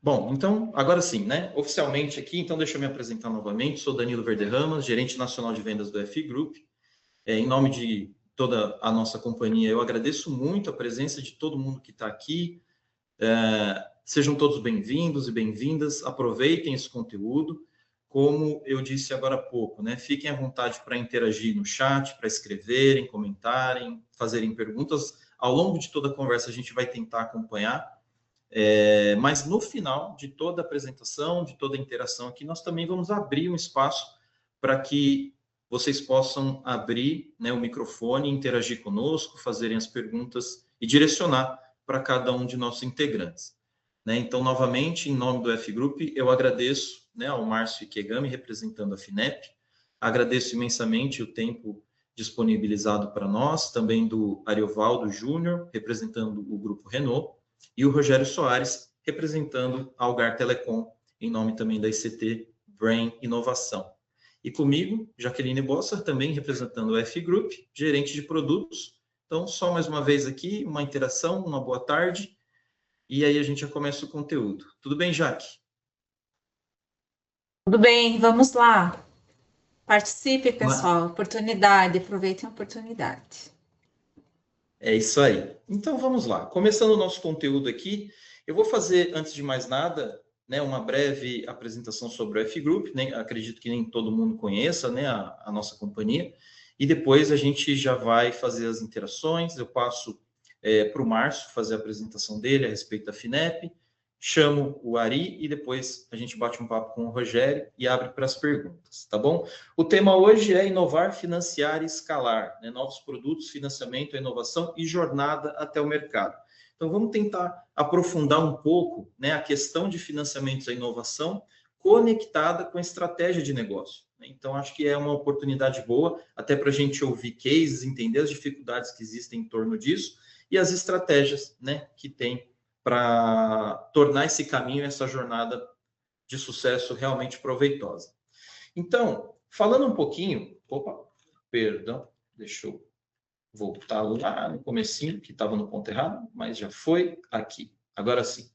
Bom, então, agora sim, né? Oficialmente aqui, então deixa eu me apresentar novamente. Sou Danilo Verderramas, gerente nacional de vendas do FI Group. Em nome de toda a nossa companhia, eu agradeço muito a presença de todo mundo que está aqui. Sejam todos bem-vindos e bem-vindas. Aproveitem esse conteúdo. Como eu disse agora há pouco, né? Fiquem à vontade para interagir no chat, para escreverem, comentarem, fazerem perguntas. Ao longo de toda a conversa, a gente vai tentar acompanhar. Mas no final de toda a apresentação, de toda a interação aqui, nós também vamos abrir um espaço para que vocês possam abrir, né, o microfone, interagir conosco, fazerem as perguntas e direcionar para cada um de nossos integrantes. Né? Então, novamente, em nome do F Group, eu agradeço, né, ao Márcio Ikegami, representando a FINEP, agradeço imensamente o tempo disponibilizado para nós, também do Ariovaldo Júnior, representando o Grupo Renault, e o Rogério Soares, representando a Algar Telecom, em nome também da ICT Brain Inovação. E comigo, Jaqueline Bossar, também representando o F Group, gerente de produtos. Então, só mais uma vez aqui, uma interação, uma boa tarde, e aí a gente já começa o conteúdo. Tudo bem, Jaque? Tudo bem, vamos lá. Participe, Ma- pessoal. Oportunidade, aproveitem a oportunidade. É isso aí. Então vamos lá. Começando o nosso conteúdo aqui, eu vou fazer, antes de mais nada, né, uma breve apresentação sobre o F Group. Acredito que nem todo mundo conheça, né, a nossa companhia. E depois a gente já vai fazer as interações. Eu passo para o Márcio fazer a apresentação dele a respeito da FINEP. Chamo o Ari e depois a gente bate um papo com o Rogério e abre para as perguntas, tá bom? O tema hoje é inovar, financiar e escalar, né? Novos produtos, financiamento, inovação e jornada até o mercado. Então, vamos tentar aprofundar um pouco, né, a questão de financiamentos e inovação conectada com a estratégia de negócio. Então, acho que é uma oportunidade boa, até para a gente ouvir cases, entender as dificuldades que existem em torno disso e as estratégias, né, que tem para tornar esse caminho, essa jornada de sucesso realmente proveitosa. Então, falando um pouquinho, opa, perdão, deixa eu voltar lá no comecinho, que estava no ponto errado, mas já foi aqui. Agora sim.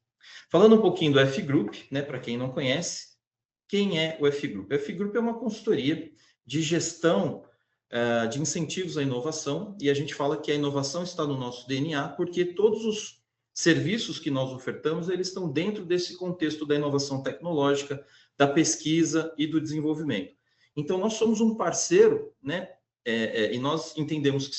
Falando um pouquinho do F Group, né, para quem não conhece, quem é o F Group? O F Group é uma consultoria de gestão de incentivos à inovação, e a gente fala que a inovação está no nosso DNA, porque todos os serviços que nós ofertamos, eles estão dentro desse contexto da inovação tecnológica, da pesquisa e do desenvolvimento. Então, nós somos um parceiro, né? E nós entendemos que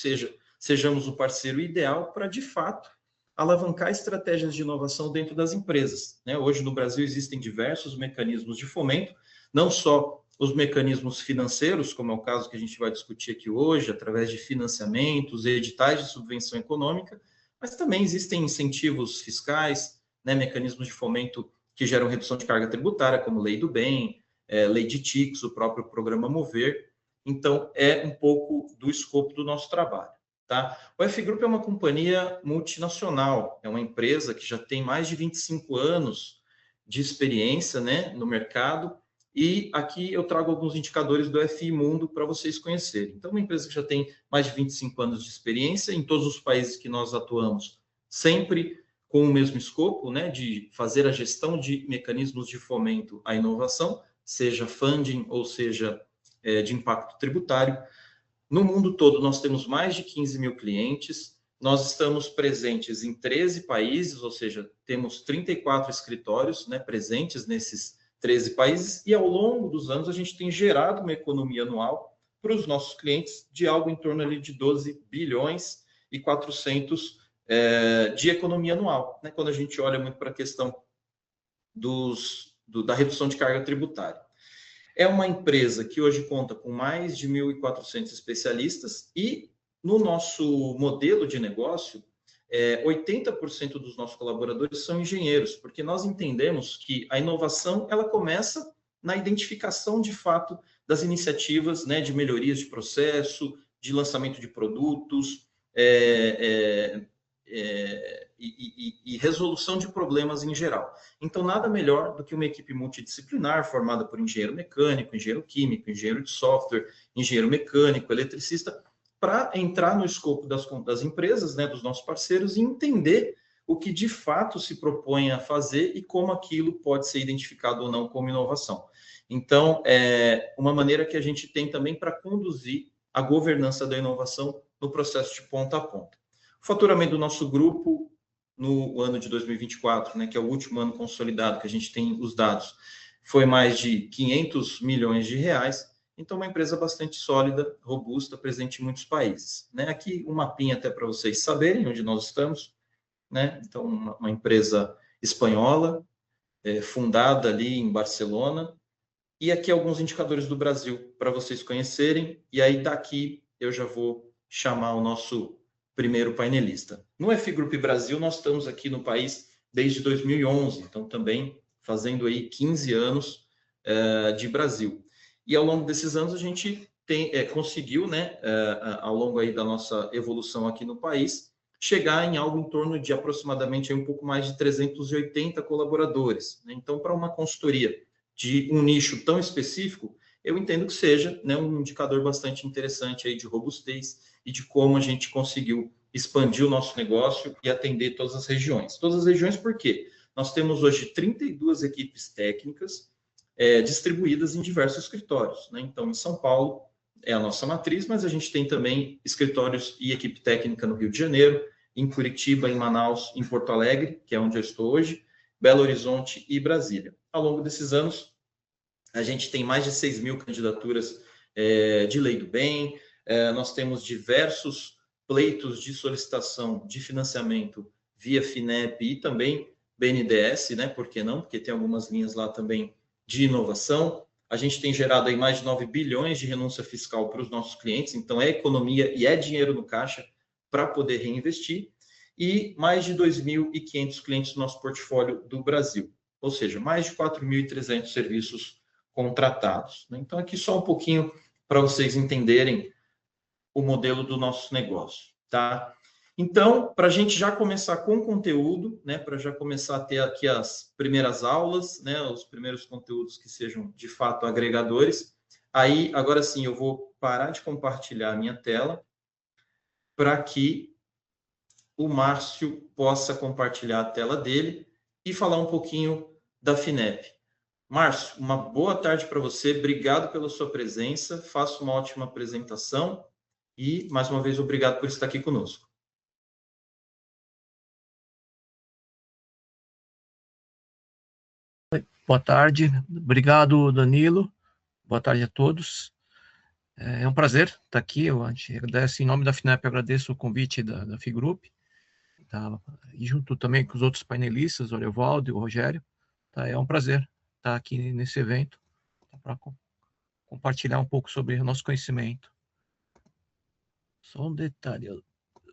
sejamos o parceiro ideal para, de fato, alavancar estratégias de inovação dentro das empresas. Né? Hoje, no Brasil, existem diversos mecanismos de fomento, não só os mecanismos financeiros, como é o caso que a gente vai discutir aqui hoje, através de financiamentos, editais de subvenção econômica, mas também existem incentivos fiscais, né, mecanismos de fomento que geram redução de carga tributária, como Lei do Bem, Lei de TICs, o próprio programa Mover. Então, é um pouco do escopo do nosso trabalho. Tá? O F Group é uma companhia multinacional, é uma empresa que já tem mais de 25 anos de experiência, né, no mercado, e aqui eu trago alguns indicadores do FI Mundo para vocês conhecerem. Então, uma empresa que já tem mais de 25 anos de experiência em todos os países que nós atuamos, sempre com o mesmo escopo, né, de fazer a gestão de mecanismos de fomento à inovação, seja funding ou seja de impacto tributário. No mundo todo, nós temos mais de 15 mil clientes, nós estamos presentes em 13 países, ou seja, temos 34 escritórios, né, presentes nesses 13 países, e ao longo dos anos a gente tem gerado uma economia anual para os nossos clientes de algo em torno ali de 12 bilhões e 400 de economia anual, né, quando a gente olha muito para a questão da redução de carga tributária. É uma empresa que hoje conta com mais de 1.400 especialistas e no nosso modelo de negócio, 80% dos nossos colaboradores são engenheiros, porque nós entendemos que a inovação ela começa na identificação de fato das iniciativas, né, de melhorias de processo, de lançamento de produtos, e resolução de problemas em geral. Então, nada melhor do que uma equipe multidisciplinar formada por engenheiro mecânico, engenheiro químico, engenheiro de software, engenheiro mecânico, eletricista, para entrar no escopo das empresas, né, dos nossos parceiros, e entender o que de fato se propõe a fazer e como aquilo pode ser identificado ou não como inovação. Então, é uma maneira que a gente tem também para conduzir a governança da inovação no processo de ponta a ponta. O faturamento do nosso grupo no ano de 2024, né, que é o último ano consolidado que a gente tem os dados, foi mais de 500 milhões de reais. Então, uma empresa bastante sólida, robusta, presente em muitos países. Né? Aqui um mapinha até para vocês saberem onde nós estamos. Né? Então, uma empresa espanhola, fundada ali em Barcelona. E aqui alguns indicadores do Brasil para vocês conhecerem. E aí daqui eu já vou chamar o nosso primeiro painelista. No F Group Brasil, nós estamos aqui no país desde 2011, então também fazendo aí 15 anos de Brasil. E ao longo desses anos a gente conseguiu, né, ao longo aí da nossa evolução aqui no país, chegar em algo em torno de aproximadamente aí, um pouco mais de 380 colaboradores. Né? Então, para uma consultoria de um nicho tão específico, eu entendo que seja, né, um indicador bastante interessante aí de robustez e de como a gente conseguiu expandir o nosso negócio e atender todas as regiões. Todas as regiões por quê? Nós temos hoje 32 equipes técnicas distribuídas em diversos escritórios. Né? Então, em São Paulo é a nossa matriz, mas a gente tem também escritórios e equipe técnica no Rio de Janeiro, em Curitiba, em Manaus, em Porto Alegre, que é onde eu estou hoje, Belo Horizonte e Brasília. Ao longo desses anos, a gente tem mais de 6 mil candidaturas de lei do bem, nós temos diversos pleitos de solicitação de financiamento via FINEP e também BNDES, né? Por que não? Porque tem algumas linhas lá também de inovação. A gente tem gerado aí mais de 9 bilhões de renúncia fiscal para os nossos clientes, então é economia e é dinheiro no caixa para poder reinvestir, e mais de 2.500 clientes no nosso portfólio do Brasil, ou seja, mais de 4.300 serviços contratados. Então, aqui só um pouquinho para vocês entenderem o modelo do nosso negócio, tá? Então, para a gente já começar com conteúdo, né, para já começar a ter aqui as primeiras aulas, né, os primeiros conteúdos que sejam de fato agregadores, aí, agora sim, eu vou parar de compartilhar a minha tela para que o Márcio possa compartilhar a tela dele e falar um pouquinho da FINEP. Márcio, uma boa tarde para você, obrigado pela sua presença, faça uma ótima apresentação e, mais uma vez, obrigado por estar aqui conosco. Boa tarde, obrigado Danilo, boa tarde a todos. É um prazer estar aqui, eu agradeço, em nome da FINEP, agradeço o convite da FIGroup, tá? E junto também com os outros painelistas, o Leovaldo e o Rogério, tá? É um prazer estar aqui nesse evento, tá? Para compartilhar um pouco sobre o nosso conhecimento. Só um detalhe, eu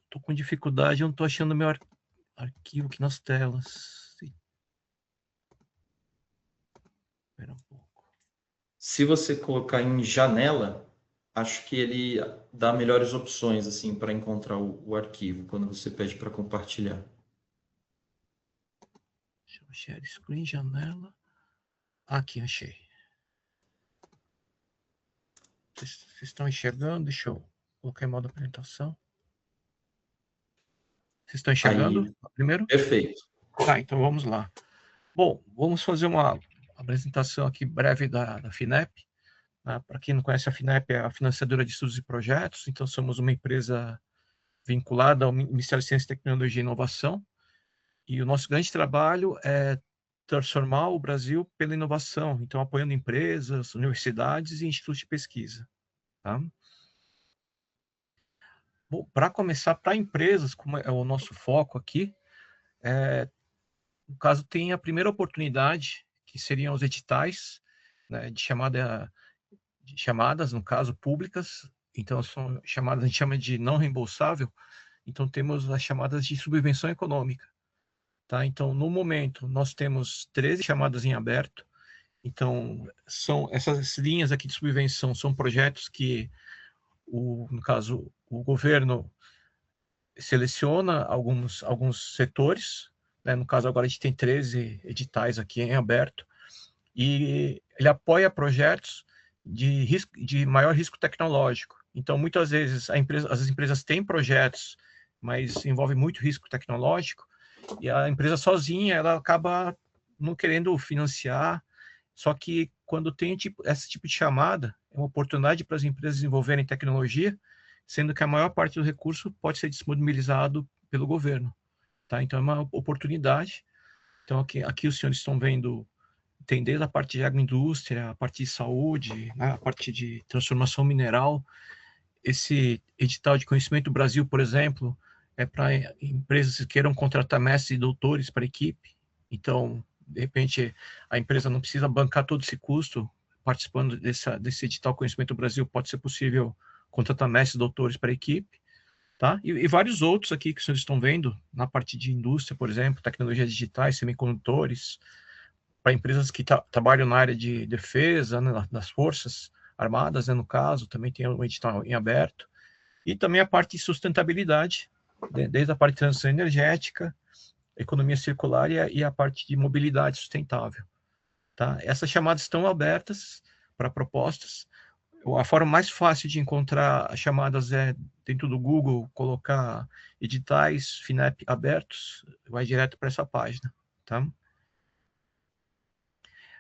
estou com dificuldade, eu não estou achando meu arquivo aqui nas telas. Espera um pouco. Se você colocar em janela, acho que ele dá melhores opções assim para encontrar o arquivo quando você pede para compartilhar. Deixa eu share screen, janela. Aqui, achei. Vocês estão enxergando? Deixa eu colocar em modo apresentação. Vocês estão enxergando Aí, primeiro? Perfeito. Tá, então vamos lá. Bom, vamos fazer uma apresentação aqui breve da FINEP. Para quem não conhece, a FINEP é a Financiadora de Estudos e Projetos, então somos uma empresa vinculada ao Ministério de Ciência, Tecnologia e Inovação, e o nosso grande trabalho é transformar o Brasil pela inovação, então apoiando empresas, universidades e institutos de pesquisa. Tá? Bom, para começar, para empresas, como é o nosso foco aqui, no caso, tem a primeira oportunidade, que seriam os editais, né, de chamadas, no caso, públicas. Então, são chamadas, a gente chama de não reembolsável. Então, temos as chamadas de subvenção econômica. Tá? Então, no momento, nós temos 13 chamadas em aberto. Então, são essas linhas aqui de subvenção são projetos que, no caso, o governo seleciona alguns setores, né? No caso, agora a gente tem 13 editais aqui em aberto, e ele apoia projetos de maior risco tecnológico. Então, muitas vezes, as empresas têm projetos, mas envolve muito risco tecnológico, e a empresa sozinha, ela acaba não querendo financiar. Só que quando tem esse tipo de chamada, é uma oportunidade para as empresas desenvolverem tecnologia, sendo que a maior parte do recurso pode ser disponibilizado pelo governo. Tá? Então, é uma oportunidade. Então, aqui os senhores estão vendo, tem desde a parte de agroindústria, a parte de saúde, né, a parte de transformação mineral. Esse edital de conhecimento do Brasil, por exemplo, é para empresas que queiram contratar mestres e doutores para a equipe. Então, de repente, a empresa não precisa bancar todo esse custo. Participando desse edital Conhecimento do Brasil, pode ser possível contratar mestres e doutores para a equipe. Tá? E vários outros aqui que vocês estão vendo, na parte de indústria, por exemplo, tecnologias digitais, semicondutores, para empresas que trabalham na área de defesa, né, das forças armadas, né, no caso, também tem um edital em aberto. E também a parte de sustentabilidade, desde a parte de transição energética, economia circular e a parte de mobilidade sustentável. Tá? Essas chamadas estão abertas para propostas. A forma mais fácil de encontrar chamadas é dentro do Google, colocar editais FINEP abertos, vai direto para essa página. Tá?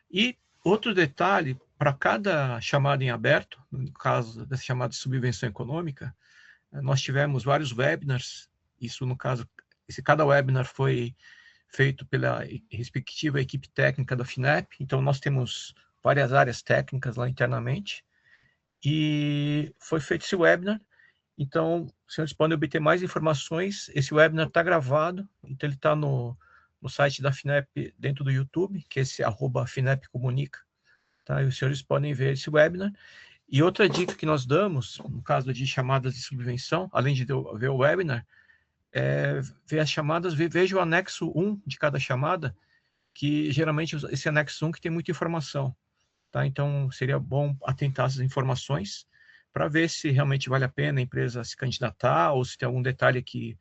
E outro detalhe, para cada chamada em aberto, no caso dessa chamada de subvenção econômica, nós tivemos vários webinars. Isso, no caso, cada webinar foi feito pela respectiva equipe técnica da FINEP. Então, nós temos várias áreas técnicas lá internamente. E foi feito esse webinar. Então, os senhores podem obter mais informações. Esse webinar está gravado. Então, ele está no site da FINEP dentro do YouTube, que é esse @FINEP Comunica. Tá? E os senhores podem ver esse webinar. E outra dica que nós damos, no caso de chamadas de subvenção, além de ver o webinar, é ver as chamadas, veja o anexo 1 de cada chamada, que geralmente esse anexo 1 que tem muita informação. Tá? Então, seria bom atentar essas informações para ver se realmente vale a pena a empresa se candidatar ou se tem algum detalhe que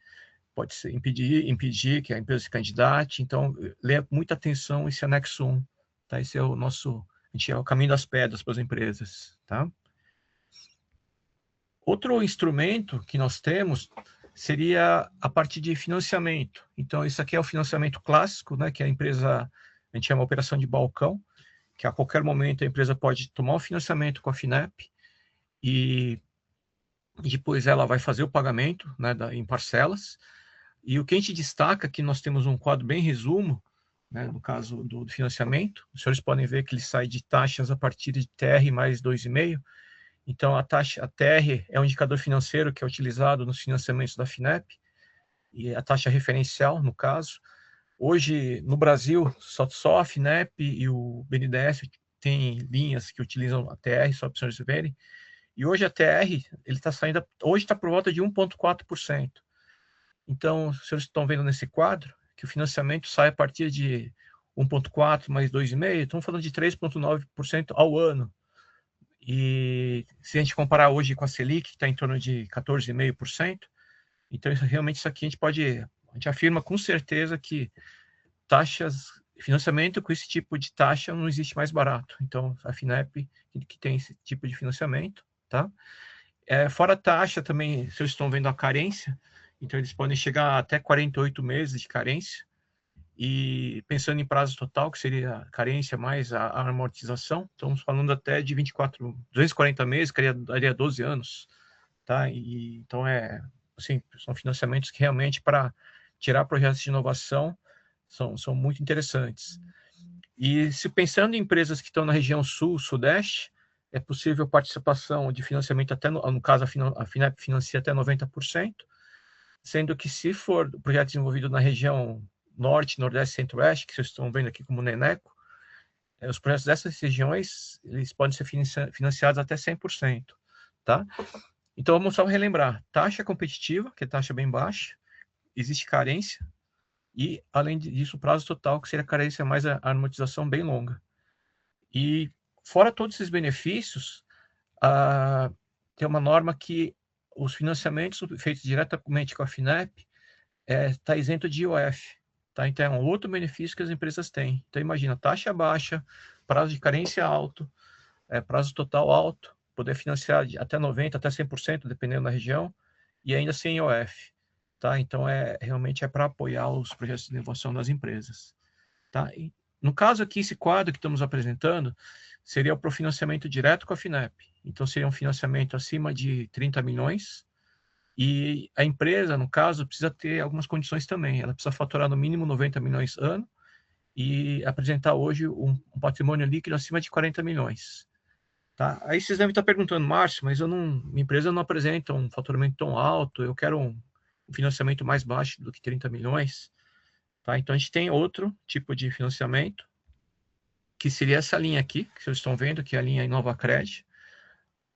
pode ser impedir que a empresa se candidate. Então, lê muita atenção esse anexo 1. Tá? Esse é o caminho das pedras para as empresas. Tá? Outro instrumento que nós temos seria a parte de financiamento. Então, isso aqui é o financiamento clássico, né, que a gente chama operação de balcão, que a qualquer momento a empresa pode tomar o financiamento com a FINEP e depois ela vai fazer o pagamento, né, em parcelas. E o que a gente destaca, que nós temos um quadro bem resumo, né, no caso do financiamento. Os senhores podem ver que ele sai de taxas a partir de TR mais 2,5%. Então, a TR é um indicador financeiro que é utilizado nos financiamentos da FINEP, e a taxa referencial, no caso. Hoje, no Brasil, só a FINEP e o BNDES têm linhas que utilizam a TR, só para os senhores verem. E hoje a TR, ele está saindo, hoje está por volta de 1,4%. Então, os senhores estão vendo nesse quadro que o financiamento sai a partir de 1,4% mais 2,5%, estamos falando de 3,9% ao ano. E se a gente comparar hoje com a Selic, que está em torno de 14,5%, então realmente isso aqui a gente afirma com certeza que financiamento com esse tipo de taxa não existe mais barato. Então, a FINEP que tem esse tipo de financiamento, tá? Fora a taxa também, vocês estão vendo a carência, então eles podem chegar até 48 meses de carência. E pensando em prazo total, que seria a carência mais a amortização, estamos falando até de 240 meses, que daria 12 anos. Tá? Então, assim, são financiamentos que realmente, para tirar projetos de inovação, são muito interessantes. E se pensando em empresas que estão na região sul, sudeste, é possível participação de financiamento no caso, a FINEP financia até 90%, sendo que se for projeto desenvolvido na região norte, nordeste, centro-oeste, que vocês estão vendo aqui como Neneco, os projetos dessas regiões, eles podem ser financiados até 100%, tá? Então, vamos só relembrar, taxa competitiva, que é taxa bem baixa, existe carência, e, além disso, o prazo total, que seria carência mais a amortização bem longa. E, fora todos esses benefícios, tem uma norma que os financiamentos feitos diretamente com a FINEP está isento de IOF. Tá? Então, é um outro benefício que as empresas têm. Então, imagina, taxa baixa, prazo de carência alto, prazo total alto, poder financiar até 90%, até 100%, dependendo da região, e ainda sem IOF. tá? Então, realmente é para apoiar os projetos de inovação das empresas, tá? E, no caso aqui, esse quadro que estamos apresentando seria o profinanciamento direto com a FINEP. Então, seria um financiamento acima de 30 milhões, e a empresa, no caso, precisa ter algumas condições também. Ela precisa faturar no mínimo 90 milhões ano e apresentar hoje um patrimônio líquido acima de 40 milhões. Tá? Aí vocês devem estar perguntando, Márcio, mas minha empresa não apresenta um faturamento tão alto, eu quero um financiamento mais baixo do que 30 milhões. Tá? Então, a gente tem outro tipo de financiamento, que seria essa linha aqui, que vocês estão vendo, que é a linha InovaCred.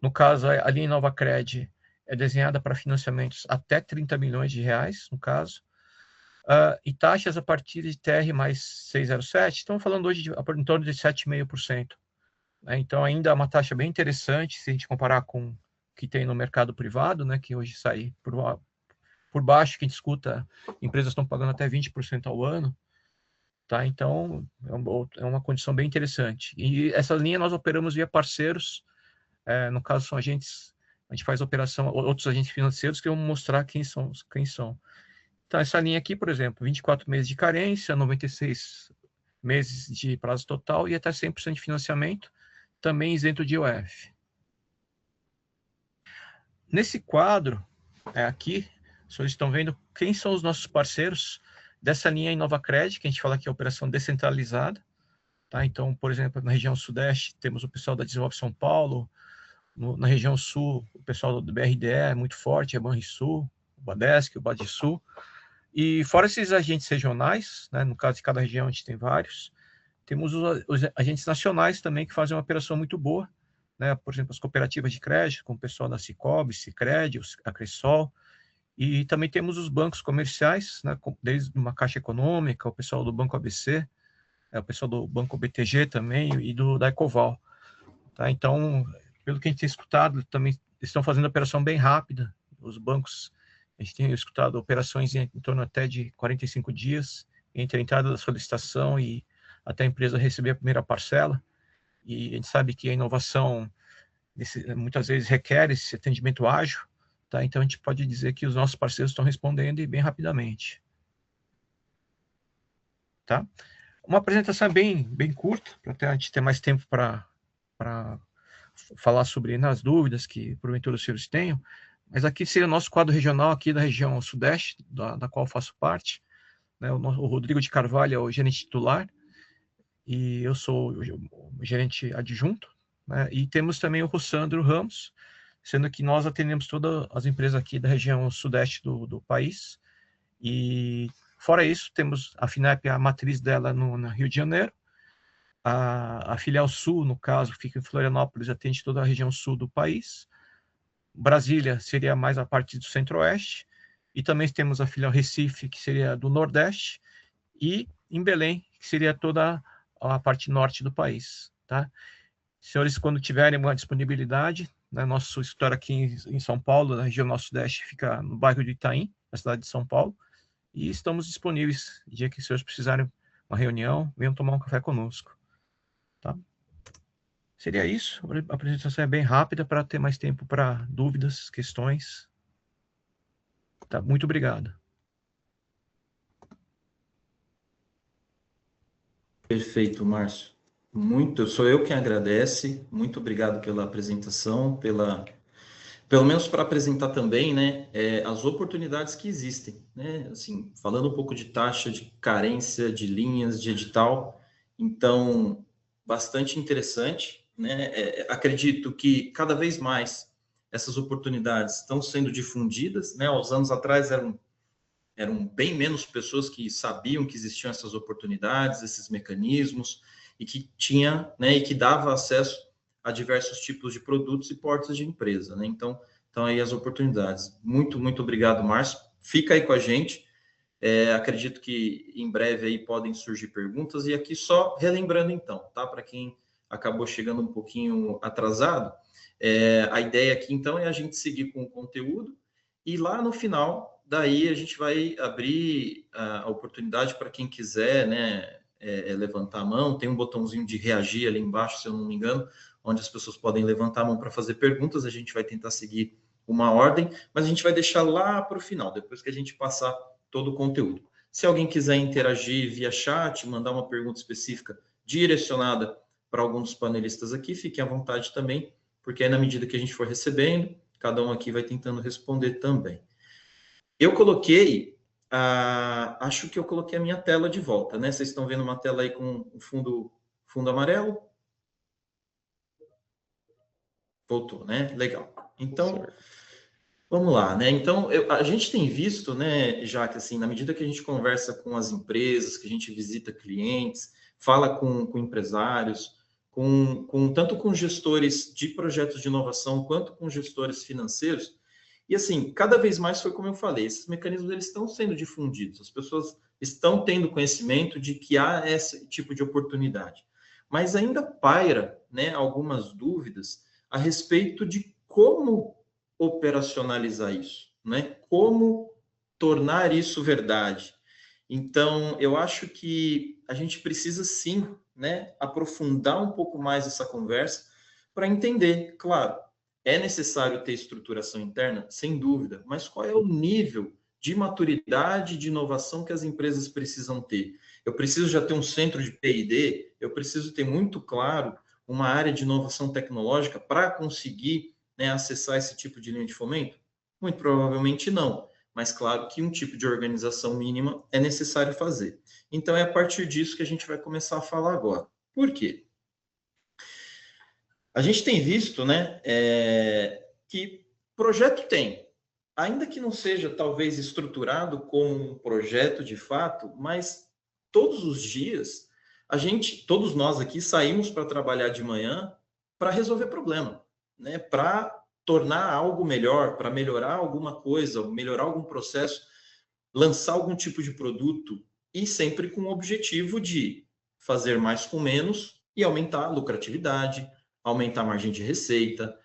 No caso, a linha InovaCred é desenhada para financiamentos até 30 milhões de reais, no caso, e taxas a partir de TR mais 607, estamos falando hoje em torno de 7,5%. Né? Então, ainda é uma taxa bem interessante, se a gente comparar com o que tem no mercado privado, né, que hoje sai por baixo, que a gente escuta, empresas estão pagando até 20% ao ano. Tá? Então, é uma condição bem interessante. E essa linha nós operamos via parceiros, no caso são agentes, a gente faz operação, outros agentes financeiros que vão mostrar quem são. Então, essa linha aqui, por exemplo, 24 meses de carência, 96 meses de prazo total e até 100% de financiamento, também isento de IOF. Nesse quadro, aqui, vocês estão vendo quem são os nossos parceiros dessa linha InovaCred, que a gente fala que é operação descentralizada. Tá? Então, por exemplo, na região sudeste, temos o pessoal da Desenvolve São Paulo, na região sul, o pessoal do BRDE é muito forte, é Banrisul, o Badesc, o Badisul. E fora esses agentes regionais, né, no caso de cada região a gente tem vários, temos os agentes nacionais também que fazem uma operação muito boa, né, por exemplo, as cooperativas de crédito, com o pessoal da Cicobi, Sicredi, a Cressol, e também temos os bancos comerciais, né, desde uma Caixa Econômica, o pessoal do Banco ABC, o pessoal do Banco BTG também e da Ecoval. Tá? Então, pelo que a gente tem escutado, também estão fazendo operação bem rápida. Os bancos, a gente tem escutado operações em torno até de 45 dias, entre a entrada da solicitação e até a empresa receber a primeira parcela. E a gente sabe que a inovação muitas vezes requer esse atendimento ágil, tá? Então a gente pode dizer que os nossos parceiros estão respondendo e bem rapidamente. Tá? Uma apresentação bem curta, para a gente ter mais tempo para falar sobre as dúvidas que porventura os senhores tenham, mas aqui seria o nosso quadro regional aqui da região sudeste, da qual eu faço parte, né? O Rodrigo de Carvalho é o gerente titular, e eu sou o gerente adjunto, né? E temos também o Rossandro Ramos, sendo que nós atendemos todas as empresas aqui da região sudeste do país, e fora isso, temos a FINEP, a matriz dela no Rio de Janeiro, a filial sul, no caso, fica em Florianópolis, atende toda a região sul do país. Brasília seria mais a parte do centro-oeste. E também temos a filial Recife, que seria do nordeste. E em Belém, que seria toda a parte norte do país. Tá? Senhores, quando tiverem uma disponibilidade, né, nosso escritório aqui em São Paulo, na região nordeste, fica no bairro de Itaim, na cidade de São Paulo. E estamos disponíveis, no dia que os senhores precisarem uma reunião, venham tomar um café conosco. Tá? Seria isso. A apresentação é bem rápida para ter mais tempo para dúvidas, questões. Tá? Muito obrigado. Perfeito, Márcio. Sou eu quem agradece. Muito obrigado pela apresentação, pelo menos para apresentar também, né, as oportunidades que existem, né? Assim, falando um pouco de taxa, de carência, de linhas, de edital. Então, bastante interessante, né? Acredito que cada vez mais essas oportunidades estão sendo difundidas, né? Aos anos atrás eram bem menos pessoas que sabiam que existiam essas oportunidades, esses mecanismos, e que tinha, né, e que dava acesso a diversos tipos de produtos e portas de empresa, né? Então aí as oportunidades. Muito obrigado, Márcio. Fica aí com a gente. Acredito que em breve aí podem surgir perguntas, e aqui só relembrando então, tá? Para quem acabou chegando um pouquinho atrasado, a ideia aqui então é a gente seguir com o conteúdo, e lá no final, daí a gente vai abrir a oportunidade para quem quiser, né, levantar a mão. Tem um botãozinho de reagir ali embaixo, se eu não me engano, onde as pessoas podem levantar a mão para fazer perguntas. A gente vai tentar seguir uma ordem, mas a gente vai deixar lá para o final, depois que a gente passar todo o conteúdo. Se alguém quiser interagir via chat, mandar uma pergunta específica direcionada para algum dos panelistas aqui, fiquem à vontade também, porque aí na medida que a gente for recebendo, cada um aqui vai tentando responder também. Eu coloquei, acho que eu coloquei a minha tela de volta, né? Vocês estão vendo uma tela aí com o fundo amarelo? Voltou, né? Legal. Então, vamos lá, né? Então, a gente tem visto, né, já que assim, na medida que a gente conversa com as empresas, que a gente visita clientes, fala com empresários, tanto com gestores de projetos de inovação, quanto com gestores financeiros, e assim, cada vez mais foi como eu falei, esses mecanismos eles estão sendo difundidos, as pessoas estão tendo conhecimento de que há esse tipo de oportunidade, mas ainda paira, né, algumas dúvidas a respeito de como operacionalizar isso, né? Como tornar isso verdade. Então, eu acho que a gente precisa sim, né, aprofundar um pouco mais essa conversa para entender, claro, é necessário ter estruturação interna, sem dúvida, mas qual é o nível de maturidade, de inovação que as empresas precisam ter? Eu preciso já ter um centro de P&D, eu preciso ter muito claro uma área de inovação tecnológica para conseguir, né, acessar esse tipo de linha de fomento? Muito provavelmente não, mas claro que um tipo de organização mínima é necessário fazer. Então é a partir disso que a gente vai começar a falar agora. Por quê? A gente tem visto, né, que projeto tem, ainda que não seja talvez estruturado como um projeto de fato, mas todos os dias todos nós aqui saímos para trabalhar de manhã para resolver problema, né, para tornar algo melhor, para melhorar alguma coisa, melhorar algum processo, lançar algum tipo de produto e sempre com o objetivo de fazer mais com menos e aumentar a lucratividade, aumentar a margem de receita,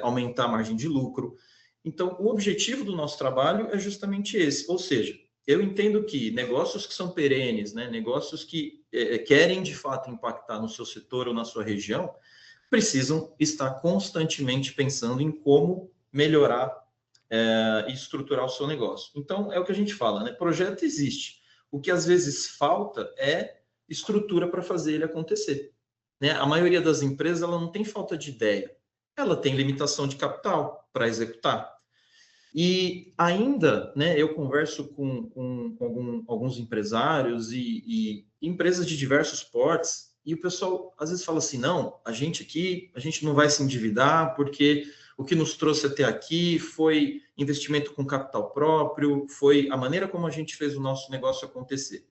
aumentar a margem de lucro. Então, o objetivo do nosso trabalho é justamente esse, ou seja, eu entendo que negócios que são perenes, né, negócios que querem de fato impactar no seu setor ou na sua região, precisam estar constantemente pensando em como melhorar e estruturar o seu negócio. Então, é o que a gente fala, né? Projeto existe. O que às vezes falta é estrutura para fazer ele acontecer. Né? A maioria das empresas ela não tem falta de ideia, ela tem limitação de capital para executar. E ainda, né, eu converso com alguns empresários e empresas de diversos portes, e o pessoal às vezes fala assim, não, a gente aqui, a gente não vai se endividar, porque o que nos trouxe até aqui foi investimento com capital próprio, foi a maneira como a gente fez o nosso negócio acontecer.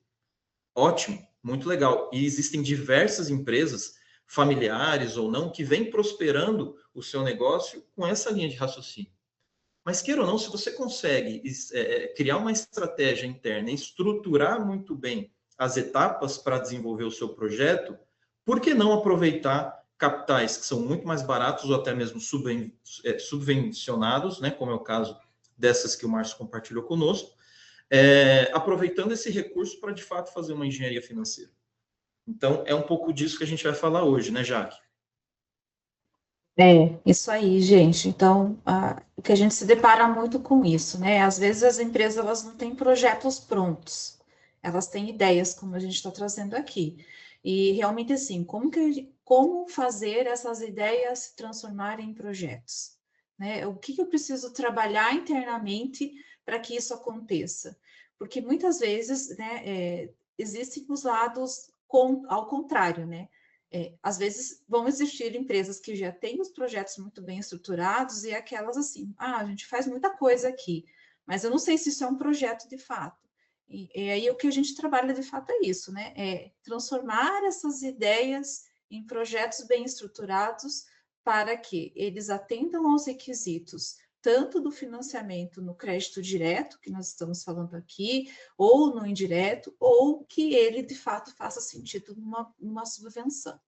Ótimo, muito legal. E existem diversas empresas, familiares ou não, que vêm prosperando o seu negócio com essa linha de raciocínio. Mas queira ou não, se você consegue criar uma estratégia interna, estruturar muito bem as etapas para desenvolver o seu projeto, por que não aproveitar capitais que são muito mais baratos ou até mesmo subvencionados, né, como é o caso dessas que o Márcio compartilhou conosco, aproveitando esse recurso para de fato fazer uma engenharia financeira. Então, é um pouco disso que a gente vai falar hoje, né, Jaque? Isso aí, gente. Então, o que a gente se depara muito com isso, né? Às vezes as empresas elas não têm projetos prontos, elas têm ideias, como a gente está trazendo aqui. E realmente assim, como fazer essas ideias se transformarem em projetos? Né? O que eu preciso trabalhar internamente para que isso aconteça? Porque muitas vezes, né, existem os lados ao contrário, né? Às vezes vão existir empresas que já têm os projetos muito bem estruturados e aquelas assim, a gente faz muita coisa aqui, mas eu não sei se isso é um projeto de fato. E aí o que a gente trabalha de fato é isso, né? É transformar essas ideias em projetos bem estruturados para que eles atendam aos requisitos tanto do financiamento no crédito direto, que nós estamos falando aqui, ou no indireto, ou que ele de fato faça sentido numa subvenção.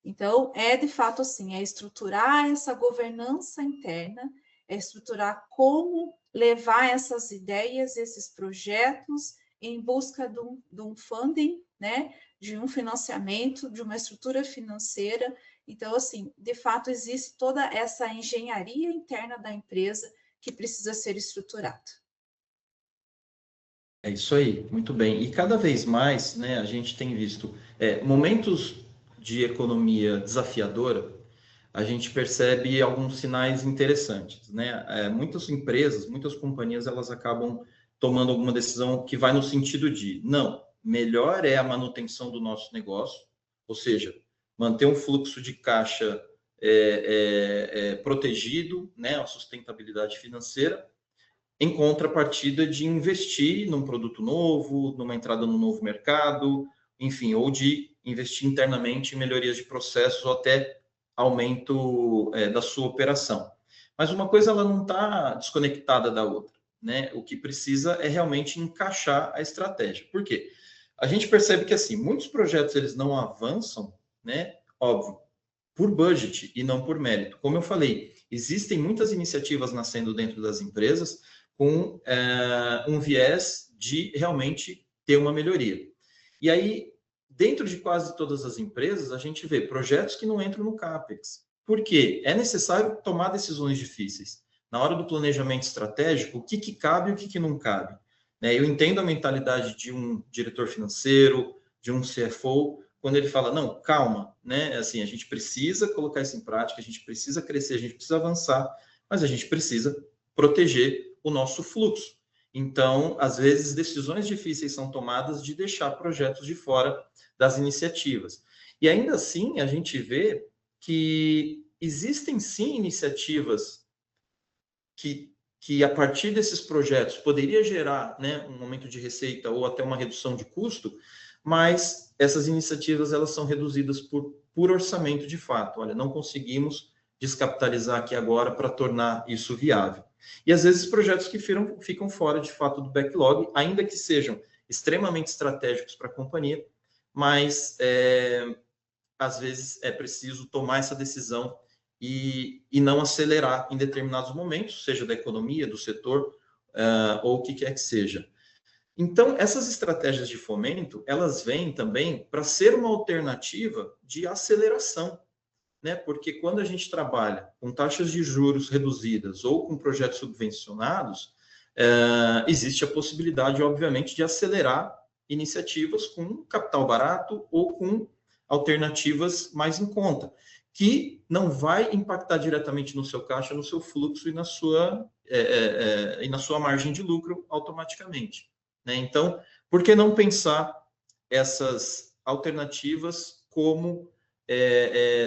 Então, de fato assim, é estruturar essa governança interna, é estruturar como levar essas ideias, esses projetos em busca de um funding, né, de um financiamento, de uma estrutura financeira. Então, assim, de fato, existe toda essa engenharia interna da empresa que precisa ser estruturada. É isso aí, muito bem. E cada vez mais, né, a gente tem visto momentos de economia desafiadora, a gente percebe alguns sinais interessantes, né? Muitas empresas, muitas companhias, elas acabam tomando alguma decisão que vai no sentido de, não, melhor é a manutenção do nosso negócio, ou seja, manter um fluxo de caixa protegido, né, a sustentabilidade financeira, em contrapartida de investir num produto novo, numa entrada no novo mercado, enfim, ou de investir internamente em melhorias de processos ou até aumento da sua operação. Mas uma coisa ela não está desconectada da outra, né? O que precisa é realmente encaixar a estratégia. Por quê? A gente percebe que assim muitos projetos eles não avançam, né? Óbvio, por budget e não por mérito. Como eu falei, existem muitas iniciativas nascendo dentro das empresas com um viés de realmente ter uma melhoria. E aí, dentro de quase todas as empresas, a gente vê projetos que não entram no CAPEX. Por quê? É necessário tomar decisões difíceis. Na hora do planejamento estratégico, o que cabe e o que não cabe. Eu entendo a mentalidade de um diretor financeiro, de um CFO, quando ele fala, não, calma, né? Assim, a gente precisa colocar isso em prática, a gente precisa crescer, a gente precisa avançar, mas a gente precisa proteger o nosso fluxo. Então, às vezes, decisões difíceis são tomadas de deixar projetos de fora das iniciativas. E ainda assim, a gente vê que existem sim iniciativas que a partir desses projetos poderia gerar, né, um aumento de receita ou até uma redução de custo, mas essas iniciativas elas são reduzidas por orçamento de fato. Olha, não conseguimos descapitalizar aqui agora para tornar isso viável. E às vezes projetos que ficam fora de fato do backlog, ainda que sejam extremamente estratégicos para a companhia, mas às vezes é preciso tomar essa decisão e não acelerar em determinados momentos, seja da economia, do setor, ou o que quer que seja. Então, essas estratégias de fomento, elas vêm também para ser uma alternativa de aceleração, né? Porque quando a gente trabalha com taxas de juros reduzidas ou com projetos subvencionados, existe a possibilidade, obviamente, de acelerar iniciativas com capital barato ou com alternativas mais em conta, que não vai impactar diretamente no seu caixa, no seu fluxo e na sua margem de lucro automaticamente, né? Então, por que não pensar essas alternativas como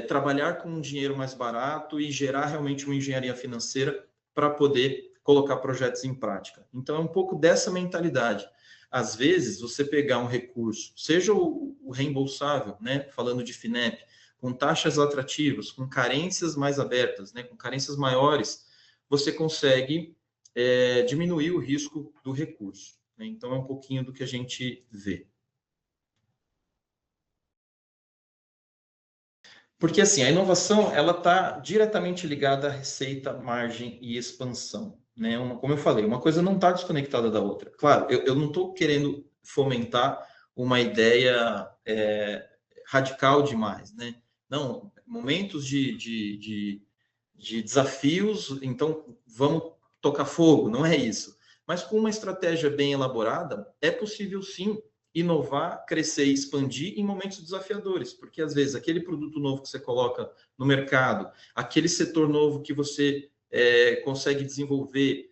trabalhar com um dinheiro mais barato e gerar realmente uma engenharia financeira para poder colocar projetos em prática? Então, é um pouco dessa mentalidade. Às vezes, você pegar um recurso, seja o reembolsável, né, falando de FINEP, com taxas atrativas, com carências mais abertas, né, com carências maiores, você consegue diminuir o risco do recurso, né? Então, é um pouquinho do que a gente vê. Porque, assim, a inovação, ela está diretamente ligada à receita, margem e expansão, né? Como eu falei, uma coisa não está desconectada da outra. Claro, eu não estou querendo fomentar uma ideia radical demais, né? Não, momentos de desafios, então vamos tocar fogo, não é isso. Mas com uma estratégia bem elaborada, é possível sim inovar, crescer e expandir em momentos desafiadores, porque às vezes aquele produto novo que você coloca no mercado, aquele setor novo que você consegue desenvolver,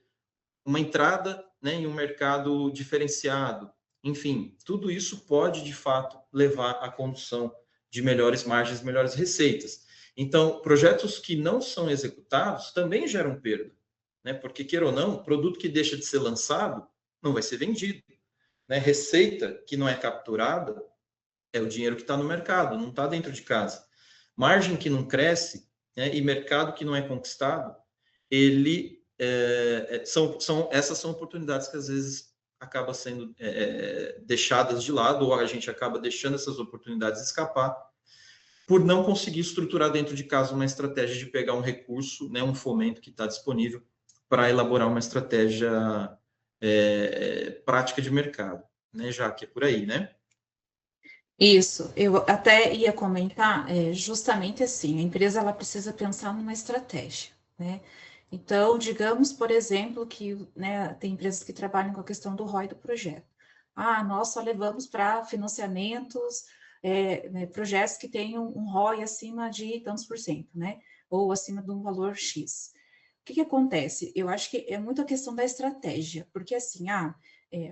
uma entrada, né, em um mercado diferenciado, enfim, tudo isso pode de fato levar à condução de melhores margens, melhores receitas. Então, projetos que não são executados também geram perda, né? Porque, queira ou não, produto que deixa de ser lançado não vai ser vendido, né? Receita que não é capturada é o dinheiro que está no mercado, não está dentro de casa. Margem que não cresce, né, e mercado que não é conquistado, essas são oportunidades que às vezes acabam sendo deixadas de lado, ou a gente acaba deixando essas oportunidades escapar por não conseguir estruturar dentro de casa uma estratégia de pegar um recurso, né, um fomento que está disponível para elaborar uma estratégia prática de mercado, né, já que é por aí, né? Isso, eu até ia comentar, justamente assim, a empresa ela precisa pensar numa estratégia, né? Então, digamos, por exemplo, que, né, tem empresas que trabalham com a questão do ROI do projeto. Ah, nós só levamos para financiamentos, né, projetos que tenham um ROI acima de tantos por cento, né? Ou acima de um valor X. O que que acontece? Eu acho que é muito a questão da estratégia, porque assim,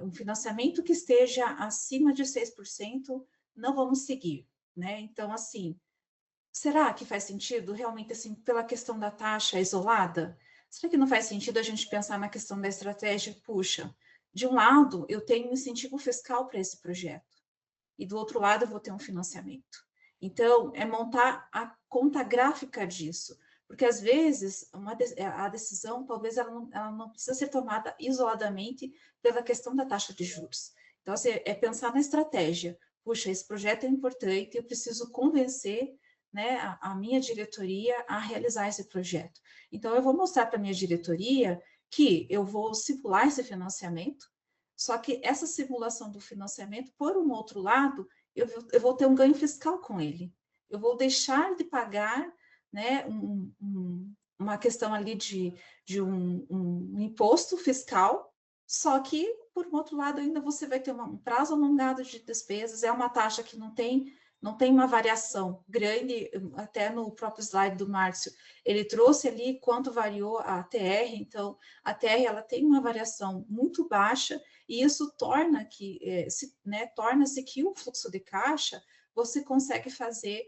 um financiamento que esteja acima de 6% não vamos seguir, né? Então, assim, será que faz sentido realmente, assim, pela questão da taxa isolada? Será que não faz sentido a gente pensar na questão da estratégia? Puxa, de um lado, eu tenho um incentivo fiscal para esse projeto, e do outro lado, eu vou ter um financiamento. Então, é montar a conta gráfica disso, porque às vezes a decisão, talvez ela não precisa ser tomada isoladamente pela questão da taxa de juros. Então, assim, é pensar na estratégia. Puxa, esse projeto é importante, eu preciso convencer, né, a minha diretoria a realizar esse projeto. Então, eu vou mostrar para a minha diretoria que eu vou simular esse financiamento, só que essa simulação do financiamento, por um outro lado, eu vou ter um ganho fiscal com ele. Eu vou deixar de pagar, né, uma questão ali de um imposto fiscal, só que, por um outro lado, ainda você vai ter um prazo alongado de despesas, é uma taxa que não tem uma variação grande, até no próprio slide do Márcio, ele trouxe ali quanto variou a TR, então a TR ela tem uma variação muito baixa, e isso torna que, torna-se que o fluxo de caixa você consegue fazer,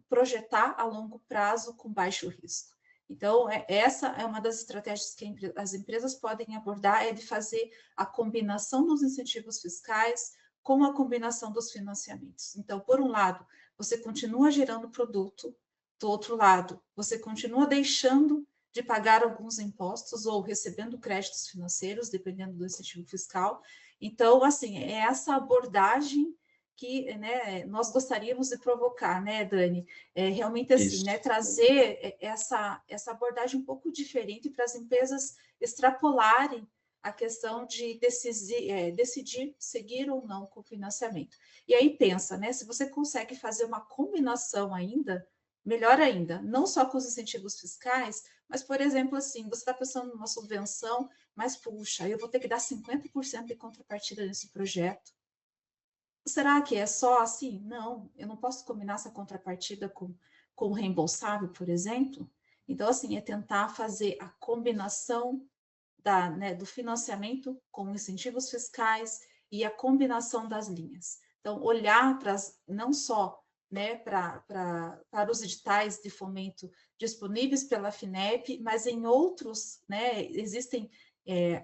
projetar a longo prazo com baixo risco. Então, essa é uma das estratégias que as empresas podem abordar, é de fazer a combinação dos incentivos fiscais com a combinação dos financiamentos. Então, por um lado, você continua gerando produto, do outro lado, você continua deixando de pagar alguns impostos ou recebendo créditos financeiros, dependendo do incentivo fiscal. Então, assim, é essa abordagem que, né, nós gostaríamos de provocar, né, Dani? Realmente assim, Isso. né, trazer essa abordagem um pouco diferente para as empresas extrapolarem a questão de decidir seguir ou não com o financiamento. E aí pensa, né, se você consegue fazer uma combinação ainda, melhor ainda, não só com os incentivos fiscais, mas, por exemplo, assim, você está pensando numa subvenção, mas, puxa, eu vou ter que dar 50% de contrapartida nesse projeto. Será que é só assim? Não, eu não posso combinar essa contrapartida com o reembolsável, por exemplo. Então, assim, é tentar fazer a combinação do financiamento com incentivos fiscais e a combinação das linhas. Então, olhar não só, né, para os editais de fomento disponíveis pela FINEP, mas em outros, né, existem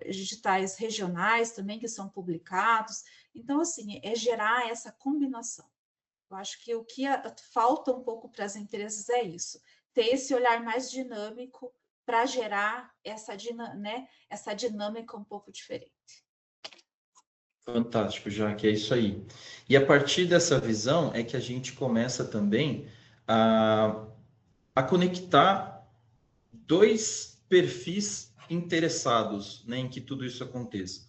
editais regionais também que são publicados. Então, assim, é gerar essa combinação. Eu acho que o que falta um pouco para as empresas é isso, ter esse olhar mais dinâmico para gerar essa dinâmica um pouco diferente. Fantástico, Jaque, é isso aí. E a partir dessa visão é que a gente começa também a conectar dois perfis interessados, né, em que tudo isso aconteça.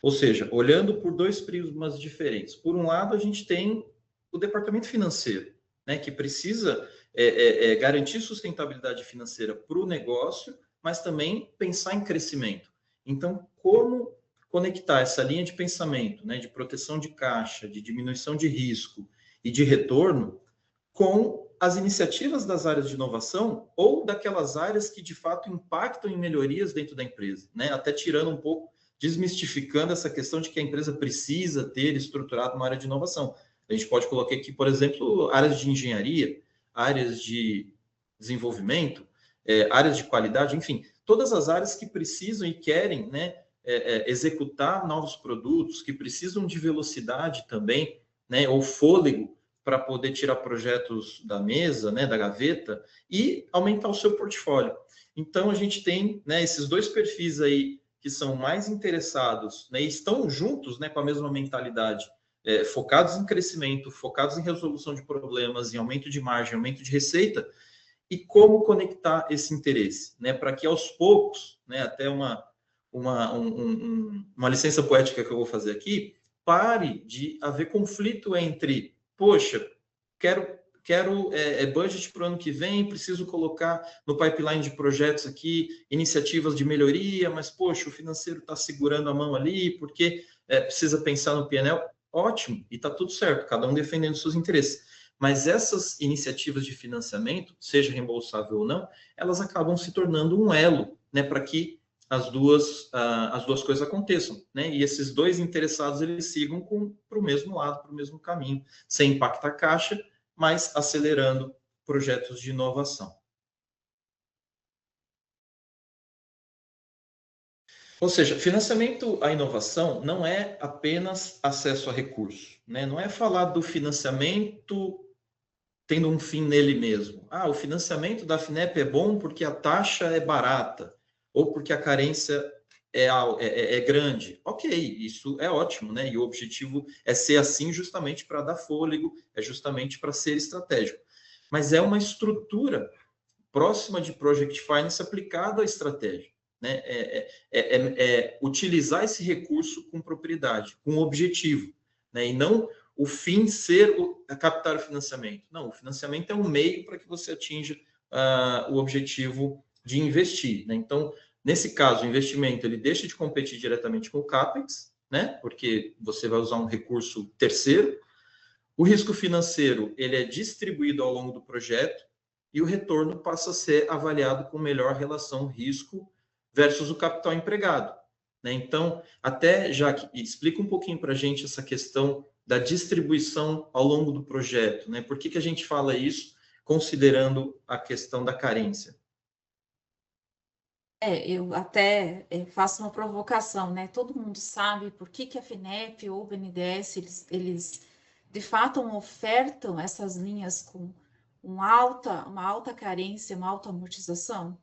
Ou seja, olhando por dois prismas diferentes. Por um lado, a gente tem o departamento financeiro, né, que precisa garantir sustentabilidade financeira para o negócio, mas também pensar em crescimento. Então, como conectar essa linha de pensamento, né, de proteção de caixa, de diminuição de risco e de retorno com as iniciativas das áreas de inovação ou daquelas áreas que de fato impactam em melhorias dentro da empresa, né? Até tirando um pouco, desmistificando essa questão de que a empresa precisa ter estruturado uma área de inovação. A gente pode colocar aqui, por exemplo, áreas de engenharia, áreas de desenvolvimento, áreas de qualidade, enfim, todas as áreas que precisam e querem, né, executar novos produtos, que precisam de velocidade também, né, ou fôlego para poder tirar projetos da mesa, né, da gaveta, e aumentar o seu portfólio. Então, a gente tem, né, esses dois perfis aí que são mais interessados, né, e estão juntos, né, com a mesma mentalidade, focados em crescimento, focados em resolução de problemas, em aumento de margem, aumento de receita, e como conectar esse interesse, né, para que aos poucos, né, até uma licença poética que eu vou fazer aqui, pare de haver conflito entre poxa, quero budget para o ano que vem, preciso colocar no pipeline de projetos aqui iniciativas de melhoria, mas, poxa, o financeiro está segurando a mão ali, porque precisa pensar no PNL. Ótimo, e está tudo certo, cada um defendendo seus interesses. Mas essas iniciativas de financiamento, seja reembolsável ou não, elas acabam se tornando um elo, né, para que as duas coisas aconteçam, né? E esses dois interessados eles sigam para o mesmo lado, para o mesmo caminho, sem impactar a caixa, mas acelerando projetos de inovação. Ou seja, financiamento à inovação não é apenas acesso a recursos, né? Não é falar do financiamento tendo um fim nele mesmo. Ah, o financiamento da FINEP é bom porque a taxa é barata ou porque a carência é grande. Ok, isso é ótimo, né? E o objetivo é ser assim justamente para dar fôlego, é justamente para ser estratégico. Mas é uma estrutura próxima de Project Finance aplicada à estratégia. Né? Utilizar esse recurso com propriedade, com objetivo, né? E não o fim ser captar o financiamento. Não, o financiamento é um meio para que você atinja o objetivo de investir. Né? Então, nesse caso, o investimento ele deixa de competir diretamente com o CAPEX, né? Porque você vai usar um recurso terceiro. O risco financeiro ele é distribuído ao longo do projeto e o retorno passa a ser avaliado com melhor relação risco versus o capital empregado. Né? Então, até já explica um pouquinho para a gente essa questão da distribuição ao longo do projeto. Né? Por que a gente fala isso, considerando a questão da carência? Eu até faço uma provocação, né? Todo mundo sabe por que a FINEP ou o BNDES, eles de fato ofertam essas linhas com uma alta carência, uma alta amortização?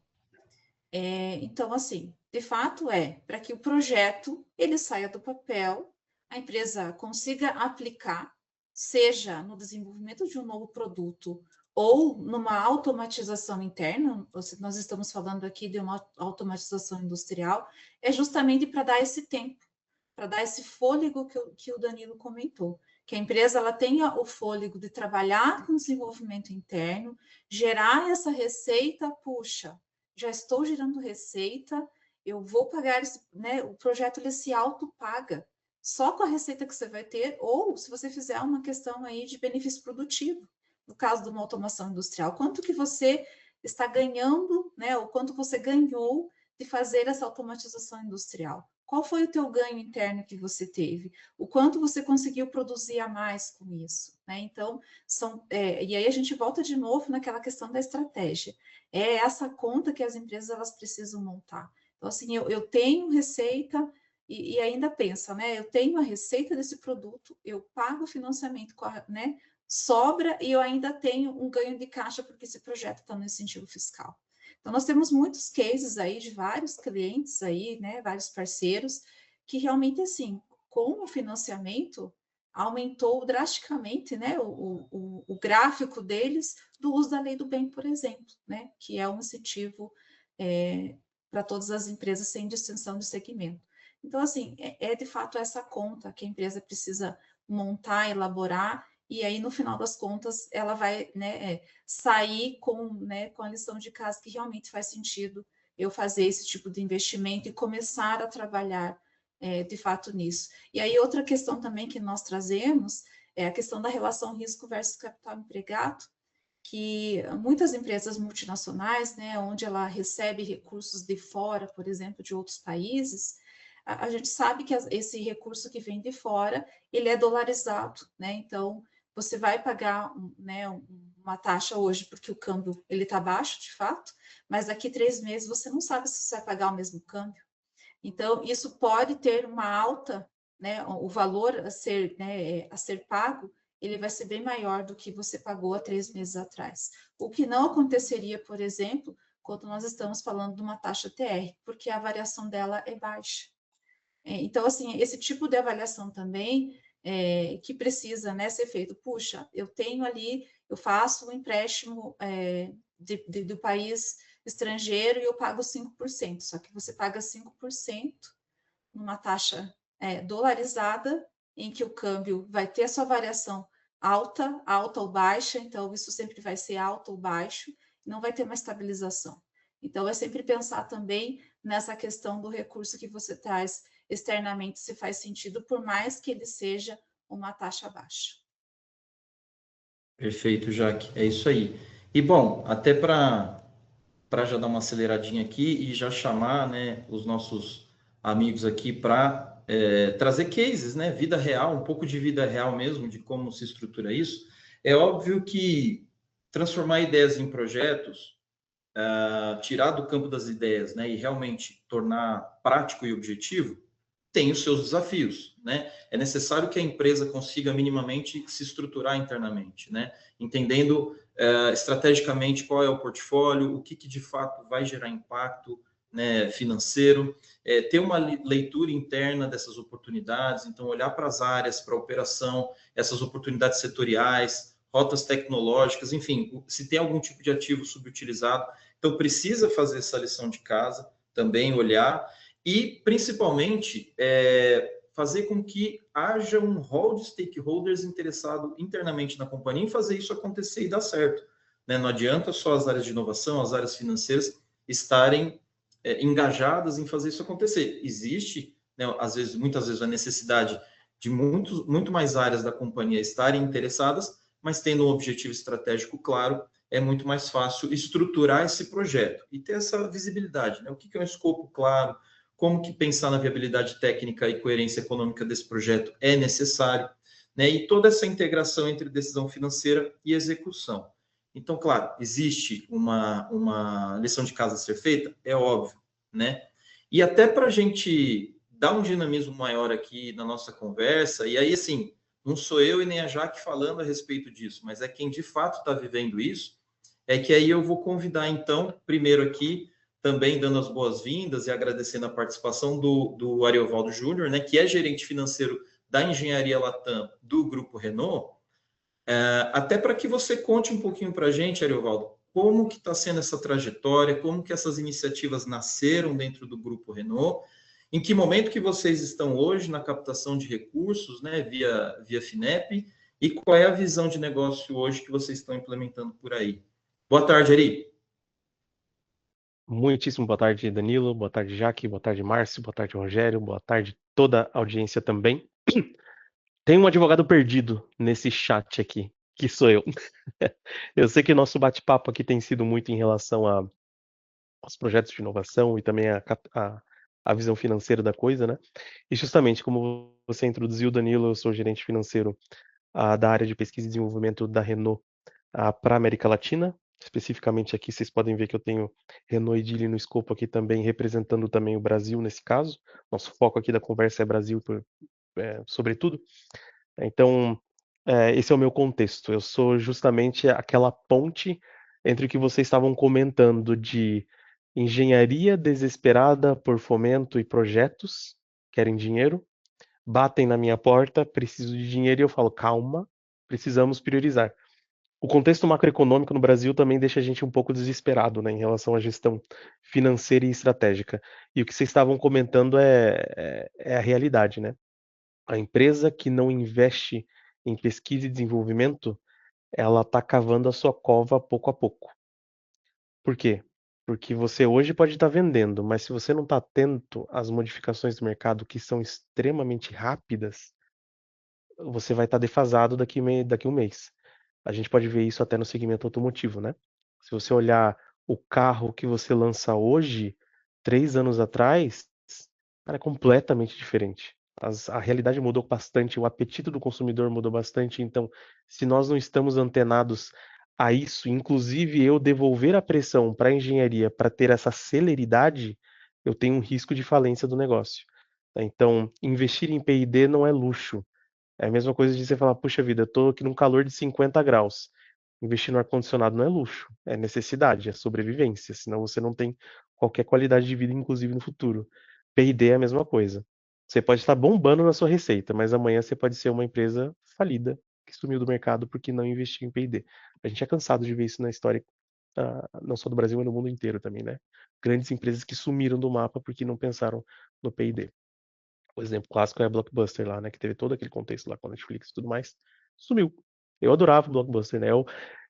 Então, assim, de fato para que o projeto ele saia do papel, a empresa consiga aplicar, seja no desenvolvimento de um novo produto ou numa automatização interna, nós estamos falando aqui de uma automatização industrial, é justamente para dar esse tempo, para dar esse fôlego que o Danilo comentou, que a empresa ela tenha o fôlego de trabalhar com desenvolvimento interno, gerar essa receita, puxa, já estou gerando receita, eu vou pagar esse, né? O projeto ele se autopaga só com a receita que você vai ter, ou se você fizer uma questão aí de benefício produtivo, no caso de uma automação industrial, quanto que você está ganhando, né? O quanto você ganhou de fazer essa automatização industrial. Qual foi o teu ganho interno que você teve? O quanto você conseguiu produzir a mais com isso? Né? Então, e aí a gente volta de novo naquela questão da estratégia. É essa conta que as empresas elas precisam montar. Então, assim, eu tenho receita e ainda pensa, né? Eu tenho a receita desse produto, eu pago o financiamento, né? Sobra e eu ainda tenho um ganho de caixa porque esse projeto está no incentivo fiscal. Então, nós temos muitos cases aí de vários clientes aí, né? Vários parceiros que realmente, assim, com o financiamento, aumentou drasticamente, né, o gráfico deles do uso da lei do bem, por exemplo, né, que é um incentivo para todas as empresas sem distinção de segmento. Então, assim, de fato essa conta que a empresa precisa montar, elaborar, e aí, no final das contas, ela vai, né, sair com a lição de casa que realmente faz sentido eu fazer esse tipo de investimento e começar a trabalhar de fato nisso. E aí, outra questão também que nós trazemos é a questão da relação risco versus capital empregado, que muitas empresas multinacionais, né, onde ela recebe recursos de fora, por exemplo, de outros países, a gente sabe que esse recurso que vem de fora, ele é dolarizado, né, então você vai pagar né, uma taxa hoje porque o câmbio ele está baixo, de fato, mas daqui 3 meses você não sabe se você vai pagar o mesmo câmbio. Então, isso pode ter uma alta, né, o valor a ser pago, ele vai ser bem maior do que você pagou há 3 meses atrás. O que não aconteceria, por exemplo, quando nós estamos falando de uma taxa TR, porque a variação dela é baixa. Então, assim, esse tipo de avaliação também que precisa, né, ser feito. Puxa, eu tenho ali, eu faço um empréstimo do país estrangeiro e eu pago 5%, só que você paga 5% numa taxa dolarizada, em que o câmbio vai ter a sua variação alta, alta ou baixa, então isso sempre vai ser alto ou baixo, não vai ter uma estabilização. Então, é sempre pensar também nessa questão do recurso que você traz externamente, se faz sentido, por mais que ele seja uma taxa baixa. Perfeito, Jaque. É isso aí. E bom, até para já dar uma aceleradinha aqui e já chamar, né, os nossos amigos aqui para trazer cases, né, vida real, um pouco de vida real mesmo, de como se estrutura isso. É óbvio que transformar ideias em projetos, tirar do campo das ideias, né, e realmente tornar prático e objetivo, tem os seus desafios, né? É necessário que a empresa consiga minimamente se estruturar internamente, né? Entendendo estrategicamente qual é o portfólio, o que de fato vai gerar impacto, né, financeiro, ter uma leitura interna dessas oportunidades, então olhar para as áreas, para a operação, essas oportunidades setoriais, rotas tecnológicas, enfim, se tem algum tipo de ativo subutilizado, então precisa fazer essa lição de casa, também olhar e, principalmente, fazer com que haja um hall de stakeholders interessado internamente na companhia em fazer isso acontecer e dar certo. Né? Não adianta só as áreas de inovação, as áreas financeiras estarem engajadas em fazer isso acontecer. Existe, né, muitas vezes, a necessidade de muito mais áreas da companhia estarem interessadas, mas tendo um objetivo estratégico claro, é muito mais fácil estruturar esse projeto e ter essa visibilidade. Né? O que é um escopo claro, como que pensar na viabilidade técnica e coerência econômica desse projeto é necessário, né? E toda essa integração entre decisão financeira e execução. Então, claro, existe uma lição de casa a ser feita, é óbvio, né? E até para a gente dar um dinamismo maior aqui na nossa conversa, e aí, assim, não sou eu e nem a Jaque falando a respeito disso, mas é quem de fato está vivendo isso, é que aí eu vou convidar, então, primeiro aqui, também dando as boas-vindas e agradecendo a participação do Ariovaldo Júnior, né, que é gerente financeiro da Engenharia Latam do Grupo Renault, até para que você conte um pouquinho para a gente, Ariovaldo, como que está sendo essa trajetória, como que essas iniciativas nasceram dentro do Grupo Renault, em que momento que vocês estão hoje na captação de recursos, né, via FINEP, e qual é a visão de negócio hoje que vocês estão implementando por aí. Boa tarde, Ari. Muitíssimo boa tarde, Danilo. Boa tarde, Jaque. Boa tarde, Márcio. Boa tarde, Rogério. Boa tarde, toda a audiência também. Tem um advogado perdido nesse chat aqui, que sou eu. Eu sei que nosso bate-papo aqui tem sido muito em relação aos projetos de inovação e também a visão financeira da coisa, né? E justamente como você introduziu, Danilo, eu sou gerente financeiro da área de pesquisa e desenvolvimento da Renault para a América Latina. Especificamente aqui, vocês podem ver que eu tenho Renault e Geely no escopo aqui também, representando também o Brasil nesse caso. Nosso foco aqui da conversa é Brasil, sobretudo. Então, esse é o meu contexto. Eu sou justamente aquela ponte entre o que vocês estavam comentando de engenharia desesperada por fomento e projetos, querem dinheiro, batem na minha porta, preciso de dinheiro e eu falo, calma, precisamos priorizar. O contexto macroeconômico no Brasil também deixa a gente um pouco desesperado, né, em relação à gestão financeira e estratégica. E o que vocês estavam comentando é a realidade, né? A empresa que não investe em pesquisa e desenvolvimento, ela está cavando a sua cova pouco a pouco. Por quê? Porque você hoje pode estar vendendo, mas se você não está atento às modificações do mercado que são extremamente rápidas, você vai estar defasado daqui um mês. A gente pode ver isso até no segmento automotivo, né? Se você olhar o carro que você lança hoje, 3 anos atrás, cara, é completamente diferente. A realidade mudou bastante, o apetite do consumidor mudou bastante. Então, se nós não estamos antenados a isso, inclusive eu devolver a pressão para a engenharia para ter essa celeridade, eu tenho um risco de falência do negócio. Então, investir em P&D não é luxo. É a mesma coisa de você falar, puxa vida, eu tô aqui num calor de 50 graus. Investir no ar-condicionado não é luxo, é necessidade, é sobrevivência, senão você não tem qualquer qualidade de vida, inclusive no futuro. P&D é a mesma coisa. Você pode estar bombando na sua receita, mas amanhã você pode ser uma empresa falida, que sumiu do mercado porque não investiu em P&D. A gente é cansado de ver isso na história, não só do Brasil, mas no mundo inteiro também, né? Grandes empresas que sumiram do mapa porque não pensaram no P&D. O exemplo clássico é a Blockbuster lá, né? Que teve todo aquele contexto lá com a Netflix e tudo mais. Sumiu. Eu adorava Blockbuster, né? Eu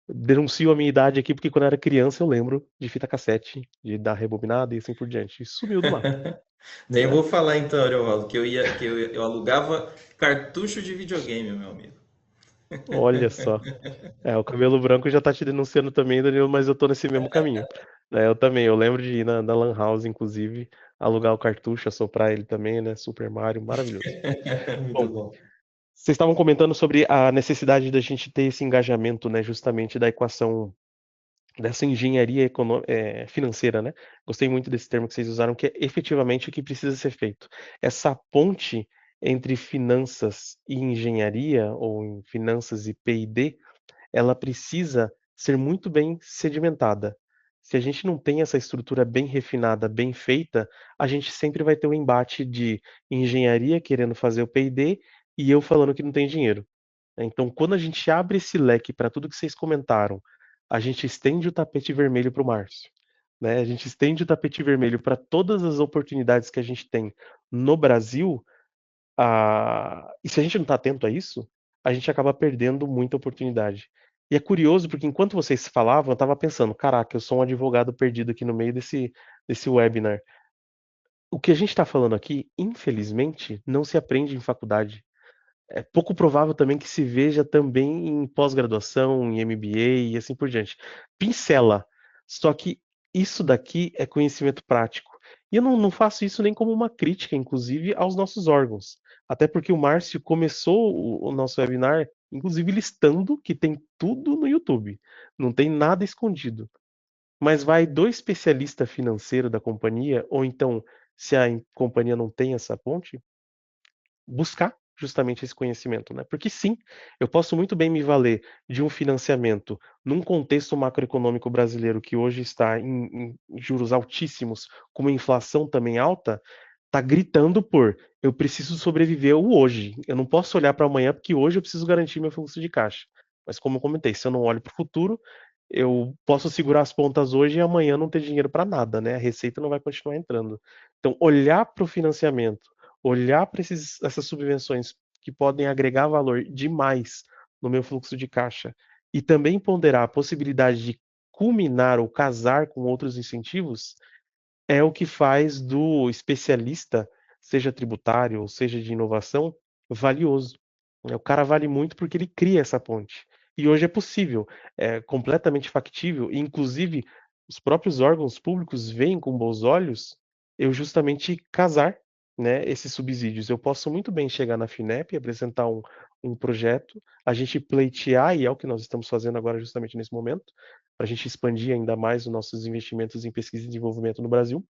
denuncio a minha idade aqui, porque quando eu era criança eu lembro de fita cassete, de dar rebobinada e assim por diante. E sumiu do mapa, Nem né? vou falar então, Ariovaldo, que eu alugava cartucho de videogame, meu amigo. Olha só. O cabelo branco já tá te denunciando também, Danilo, mas eu tô nesse mesmo caminho. Né? Eu também, eu lembro de ir na Lan House, inclusive, alugar o cartucho, assoprar ele também, né? Super Mario, maravilhoso. Muito Bom, bom. vocês estavam comentando sobre a necessidade da gente ter esse engajamento, né? Justamente da equação dessa engenharia financeira, né? Gostei muito desse termo que vocês usaram, que é efetivamente o que precisa ser feito. Essa ponte entre finanças e engenharia, ou em finanças e P&D, ela precisa ser muito bem sedimentada. Se a gente não tem essa estrutura bem refinada, bem feita, a gente sempre vai ter o embate de engenharia querendo fazer o P&D e eu falando que não tem dinheiro. Então, quando a gente abre esse leque para tudo que vocês comentaram, a gente estende o tapete vermelho para o Márcio, né? A gente estende o tapete vermelho para todas as oportunidades que a gente tem no Brasil. E se a gente não está atento a isso, a gente acaba perdendo muita oportunidade. E é curioso porque enquanto vocês falavam, eu estava pensando, caraca, eu sou um advogado perdido aqui no meio desse webinar. O que a gente está falando aqui, infelizmente, não se aprende em faculdade. É pouco provável também que se veja também em pós-graduação, em MBA e assim por diante. Pincela. Só que isso daqui é conhecimento prático. E eu não faço isso nem como uma crítica, inclusive, aos nossos órgãos. Até porque o Márcio começou o nosso webinar, inclusive listando que tem tudo no YouTube. Não tem nada escondido. Mas vai do especialista financeiro da companhia, ou então, se a companhia não tem essa ponte, buscar justamente esse conhecimento, né? Porque sim, eu posso muito bem me valer de um financiamento num contexto macroeconômico brasileiro que hoje está em juros altíssimos, com uma inflação também alta, tá gritando por eu preciso sobreviver o hoje. Eu não posso olhar para amanhã porque hoje eu preciso garantir meu fluxo de caixa. Mas como eu comentei, se eu não olho para o futuro, eu posso segurar as pontas hoje e amanhã não ter dinheiro para nada, né? A receita não vai continuar entrando. Então, olhar para o financiamento, olhar para essas subvenções que podem agregar valor demais no meu fluxo de caixa e também ponderar a possibilidade de culminar ou casar com outros incentivos é o que faz do especialista, seja tributário ou seja de inovação, valioso. O cara vale muito porque ele cria essa ponte. E hoje é possível, é completamente factível, e inclusive os próprios órgãos públicos veem com bons olhos eu justamente casar, né, esses subsídios. Eu posso muito bem chegar na Finep e apresentar um projeto, a gente pleitear, e é o que nós estamos fazendo agora justamente nesse momento, para a gente expandir ainda mais os nossos investimentos em pesquisa e desenvolvimento no Brasil.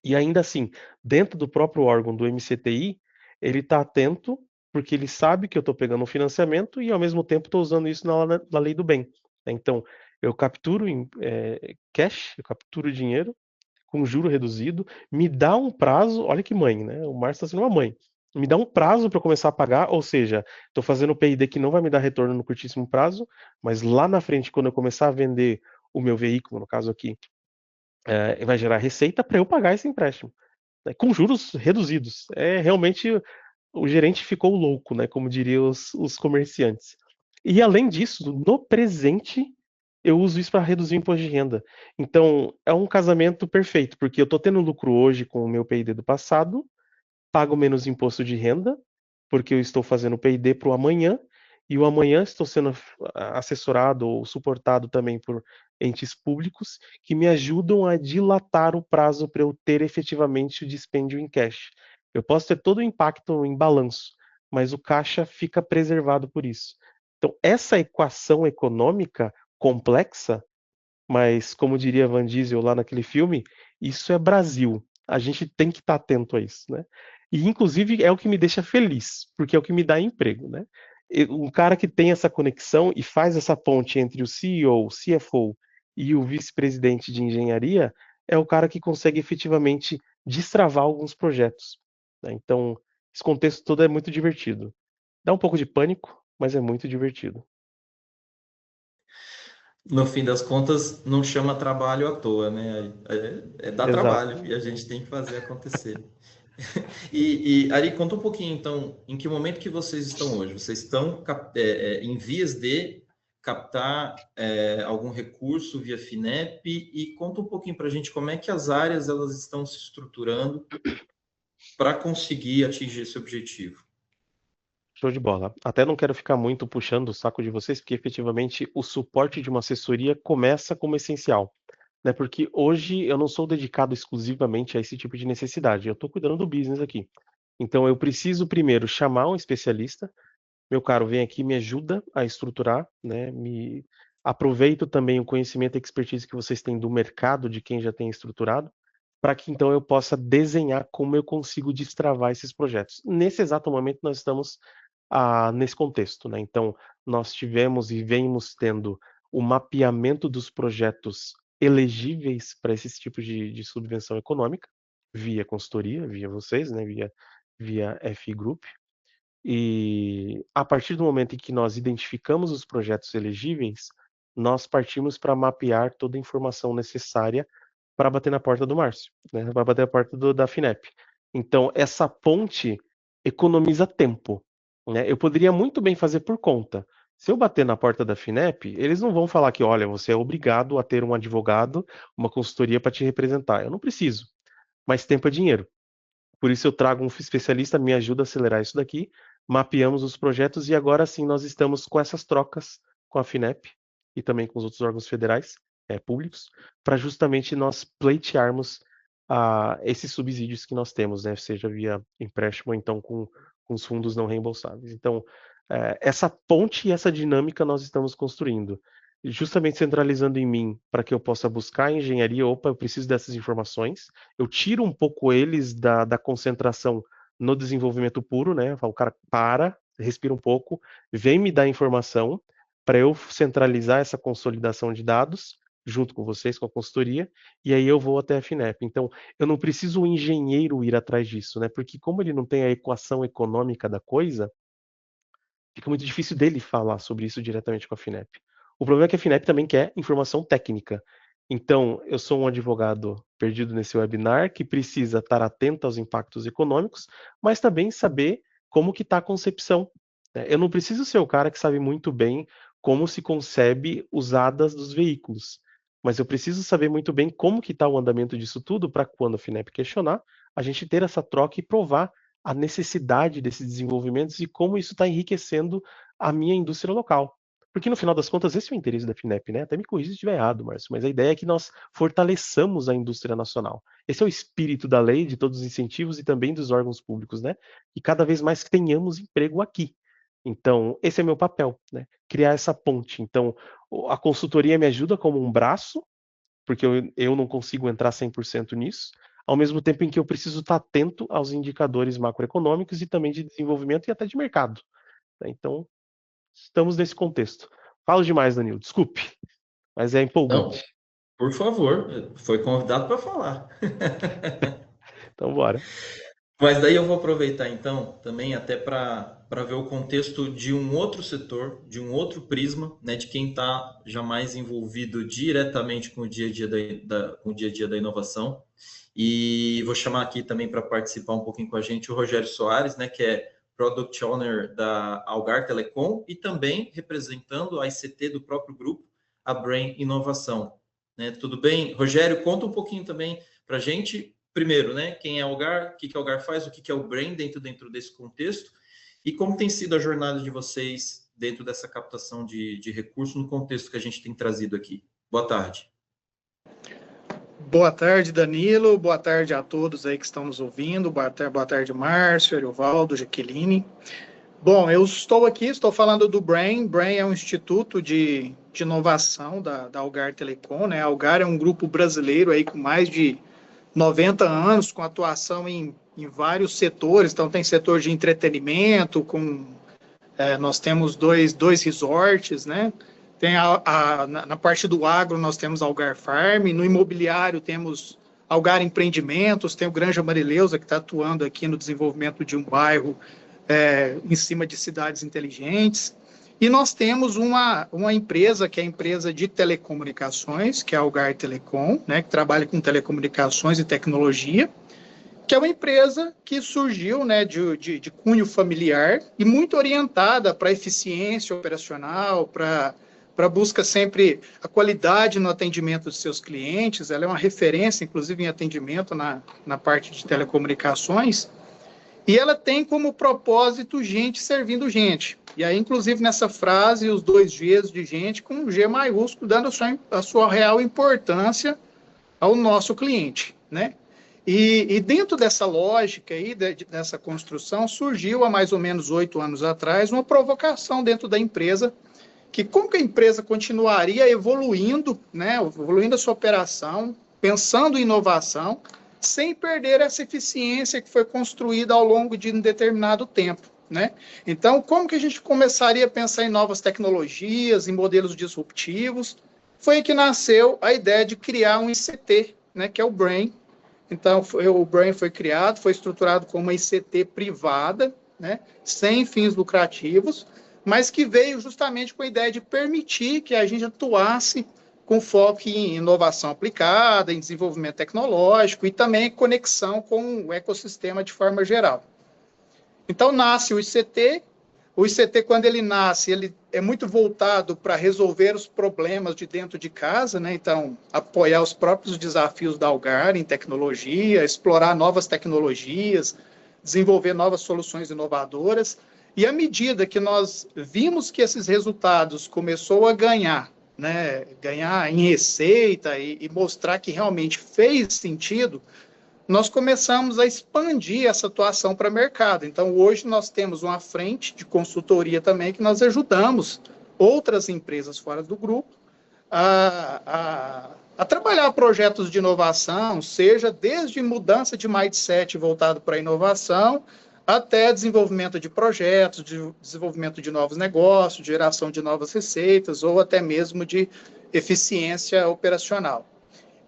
E ainda assim, dentro do próprio órgão do MCTI, ele está atento, porque ele sabe que eu estou pegando um financiamento e, ao mesmo tempo, estou usando isso na lei do bem. Então, eu capturo em cash, eu capturo dinheiro com juro reduzido, me dá um prazo, olha que mãe, né? O Márcio está sendo uma mãe. Me dá um prazo para começar a pagar, ou seja, estou fazendo o P&D que não vai me dar retorno no curtíssimo prazo, mas lá na frente, quando eu começar a vender o meu veículo, no caso aqui, vai gerar receita para eu pagar esse empréstimo, né, com juros reduzidos. Realmente o gerente ficou louco, né, como diriam os comerciantes. E além disso, no presente, eu uso isso para reduzir o imposto de renda. Então, é um casamento perfeito, porque eu estou tendo lucro hoje com o meu P&D do passado, pago menos imposto de renda, porque eu estou fazendo P&D para o amanhã, e o amanhã estou sendo assessorado ou suportado também por entes públicos que me ajudam a dilatar o prazo para eu ter efetivamente o dispêndio em cash. Eu posso ter todo o impacto em balanço, mas o caixa fica preservado por isso. Então, essa equação econômica complexa, mas como diria Van Diesel lá naquele filme, isso é Brasil. A gente tem que estar atento a isso, né? E inclusive é o que me deixa feliz, porque é o que me dá emprego, né? Um cara que tem essa conexão e faz essa ponte entre o CEO, o CFO e o vice-presidente de engenharia é o cara que consegue efetivamente destravar alguns projetos, né? Então, esse contexto todo é muito divertido. Dá um pouco de pânico, mas é muito divertido. No fim das contas, não chama trabalho à toa, né? Dá Exato. trabalho e a gente tem que fazer acontecer. E Ari, conta um pouquinho, então, em que momento que vocês estão hoje? Vocês estão em vias de captar algum recurso via FINEP e conta um pouquinho para a gente como é que as áreas elas estão se estruturando para conseguir atingir esse objetivo. Show de bola. Até não quero ficar muito puxando o saco de vocês, porque efetivamente o suporte de uma assessoria começa como essencial, né? Porque hoje eu não sou dedicado exclusivamente a esse tipo de necessidade, eu estou cuidando do business aqui. Então eu preciso primeiro chamar um especialista, meu caro, vem aqui, me ajuda a estruturar, né? Aproveito também o conhecimento e expertise que vocês têm do mercado, de quem já tem estruturado, para que então eu possa desenhar como eu consigo destravar esses projetos. Nesse exato momento nós estamos nesse contexto, né? Então nós tivemos e vemos tendo o mapeamento dos projetos elegíveis para esses tipos de subvenção econômica, via consultoria, via vocês, né? Via FI Group. E a partir do momento em que nós identificamos os projetos elegíveis, nós partimos para mapear toda a informação necessária para bater na porta do Márcio, né? Para bater na porta da FINEP. Então, essa ponte economiza tempo, né? Eu poderia muito bem fazer por conta. Se eu bater na porta da FINEP, eles não vão falar que, olha, você é obrigado a ter um advogado, uma consultoria para te representar. Eu não preciso, mas tempo é dinheiro. Por isso eu trago um especialista, me ajuda a acelerar isso daqui, mapeamos os projetos e agora sim nós estamos com essas trocas com a FINEP e também com os outros órgãos federais públicos, para justamente nós pleitearmos esses subsídios que nós temos, né? Seja via empréstimo ou então com os fundos não reembolsáveis. Então, essa ponte e essa dinâmica nós estamos construindo, justamente centralizando em mim para que eu possa buscar a engenharia. Opa, eu preciso dessas informações, eu tiro um pouco eles da concentração no desenvolvimento puro, né? O cara, respira um pouco, vem me dar informação para eu centralizar essa consolidação de dados junto com vocês, com a consultoria, e aí eu vou até a FINEP. Então, eu não preciso o engenheiro ir atrás disso, né? Porque como ele não tem a equação econômica da coisa, fica muito difícil dele falar sobre isso diretamente com a FINEP. O problema é que a FINEP também quer informação técnica. Então, eu sou um advogado perdido nesse webinar que precisa estar atento aos impactos econômicos, mas também saber como que está a concepção. Eu não preciso ser o cara que sabe muito bem como se concebe usadas dos veículos, mas eu preciso saber muito bem como que está o andamento disso tudo para quando a FINEP questionar, a gente ter essa troca e provar a necessidade desses desenvolvimentos e como isso está enriquecendo a minha indústria local. Porque no final das contas, esse é o interesse da FINEP, né? Até me corrija se estiver errado, Márcio, mas a ideia é que nós fortaleçamos a indústria nacional. Esse é o espírito da lei, de todos os incentivos e também dos órgãos públicos, né? E cada vez mais que tenhamos emprego aqui. Então, esse é meu papel, né? Criar essa ponte. Então, a consultoria me ajuda como um braço, porque eu não consigo entrar 100% nisso, ao mesmo tempo em que eu preciso estar atento aos indicadores macroeconômicos e também de desenvolvimento e até de mercado. Então, estamos nesse contexto. Falo demais, Danilo, desculpe, mas é empolgante. Não, por favor, foi convidado para falar. Então, bora. Mas daí eu vou aproveitar então também até para ver o contexto de um outro setor, de um outro prisma, né, de quem está já mais envolvido diretamente com o dia a dia com o dia a dia da inovação. E vou chamar aqui também para participar um pouquinho com a gente o Rogério Soares, né, que é Product Owner da Algar Telecom e também representando a ICT do próprio grupo, a Brain Inovação. Né, tudo bem? Rogério, conta um pouquinho também para a gente. Primeiro, né, quem é Algar, o que a Algar faz, o que é o Brain dentro desse contexto e como tem sido a jornada de vocês dentro dessa captação de recursos no contexto que a gente tem trazido aqui. Boa tarde. Boa tarde, Danilo. Boa tarde a todos aí que estão nos ouvindo. Boa tarde, Márcio, Ariovaldo, Jaqueline. Bom, eu estou aqui, estou falando do Brain. Brain é um instituto de inovação da Algar Telecom, né? A Algar é um grupo brasileiro aí com mais de 90 anos, com atuação em vários setores. Então, tem setor de entretenimento, nós temos dois resorts, né? Tem na parte do agro, nós temos Algar Farm. No imobiliário, temos Algar Empreendimentos. Tem o Granja Marileusa, que está atuando aqui no desenvolvimento de um bairro em cima de cidades inteligentes. E nós temos uma empresa, que é a empresa de telecomunicações, que é a Algar Telecom, né, que trabalha com telecomunicações e tecnologia. que é uma empresa que surgiu, né, de cunho familiar e muito orientada para eficiência operacional, para busca sempre a qualidade no atendimento dos seus clientes. Ela é uma referência, inclusive, em atendimento na parte de telecomunicações, e ela tem como propósito gente servindo gente. E aí, inclusive, nessa frase, os 2 Gs de gente com um G maiúsculo, dando a sua real importância ao nosso cliente, né? E dentro dessa lógica aí, dessa construção, surgiu há mais ou menos 8 anos atrás uma provocação dentro da empresa, que como que a empresa continuaria evoluindo, né, evoluindo a sua operação, pensando em inovação, sem perder essa eficiência que foi construída ao longo de um determinado tempo, né? Então, como que a gente começaria a pensar em novas tecnologias, em modelos disruptivos? Foi aí que nasceu a ideia de criar um ICT, né, que é o Brain. Então, o Brain foi criado, foi estruturado como uma ICT privada, né, sem fins lucrativos, mas que veio justamente com a ideia de permitir que a gente atuasse com foco em inovação aplicada, em desenvolvimento tecnológico e também conexão com o ecossistema de forma geral. Então, nasce o ICT. O ICT, quando ele nasce, ele é muito voltado para resolver os problemas de dentro de casa, né? Então, apoiar os próprios desafios da Algar em tecnologia, explorar novas tecnologias, desenvolver novas soluções inovadoras. E à medida que nós vimos que esses resultados começou a ganhar, né? Ganhar em receita e mostrar que realmente fez sentido, nós começamos a expandir essa atuação para o mercado. Então, hoje nós temos uma frente de consultoria também que nós ajudamos outras empresas fora do grupo a trabalhar projetos de inovação, seja desde mudança de mindset voltado para a inovação, até desenvolvimento de projetos, de desenvolvimento de novos negócios, geração de novas receitas, ou até mesmo de eficiência operacional.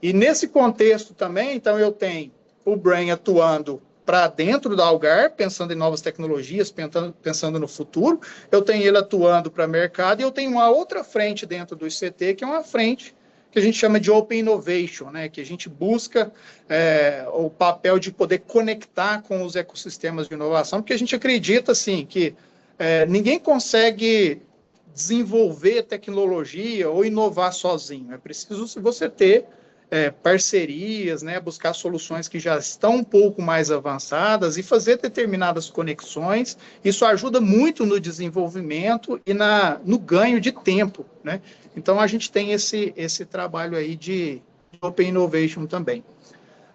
E nesse contexto também, então, eu tenho o Brain atuando para dentro da Algar, pensando em novas tecnologias, pensando no futuro. Eu tenho ele atuando para mercado e eu tenho uma outra frente dentro do ICT, que é uma frente que a gente chama de Open Innovation, né? Que a gente busca o papel de poder conectar com os ecossistemas de inovação, porque a gente acredita, assim, que ninguém consegue desenvolver tecnologia ou inovar sozinho. É preciso você ter parcerias, né, buscar soluções que já estão um pouco mais avançadas e fazer determinadas conexões. Isso ajuda muito no desenvolvimento e no ganho de tempo, né? Então, a gente tem esse trabalho aí de Open Innovation também.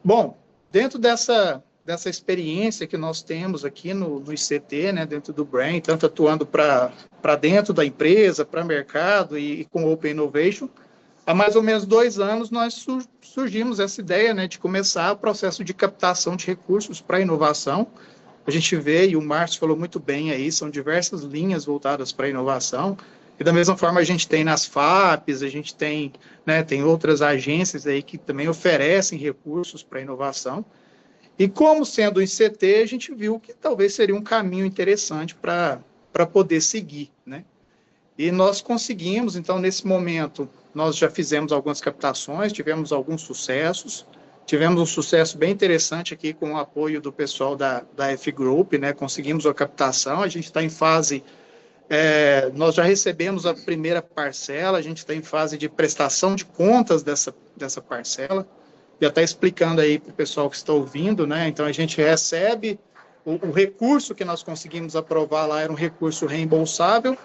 Bom, dentro dessa experiência que nós temos aqui no ICT, né, dentro do Brain, tanto atuando para dentro da empresa, para mercado e com Open Innovation, há mais ou menos 2 anos, nós surgimos essa ideia, né, de começar o processo de captação de recursos para inovação. A gente vê, e o Márcio falou muito bem aí, são diversas linhas voltadas para a inovação, e da mesma forma a gente tem nas FAPs, a gente tem, né, tem outras agências aí que também oferecem recursos para inovação. E como sendo o ICT, a gente viu que talvez seria um caminho interessante para poder seguir, né? E nós conseguimos, então, nesse momento, nós já fizemos algumas captações, tivemos alguns sucessos, tivemos um sucesso bem interessante aqui com o apoio do pessoal da F Group, né? Conseguimos a captação, a gente está em fase, nós já recebemos a primeira parcela, a gente está em fase de prestação de contas dessa parcela, já está explicando aí para o pessoal que está ouvindo, né? Então, a gente recebe o recurso que nós conseguimos aprovar lá, era um recurso reembolsável,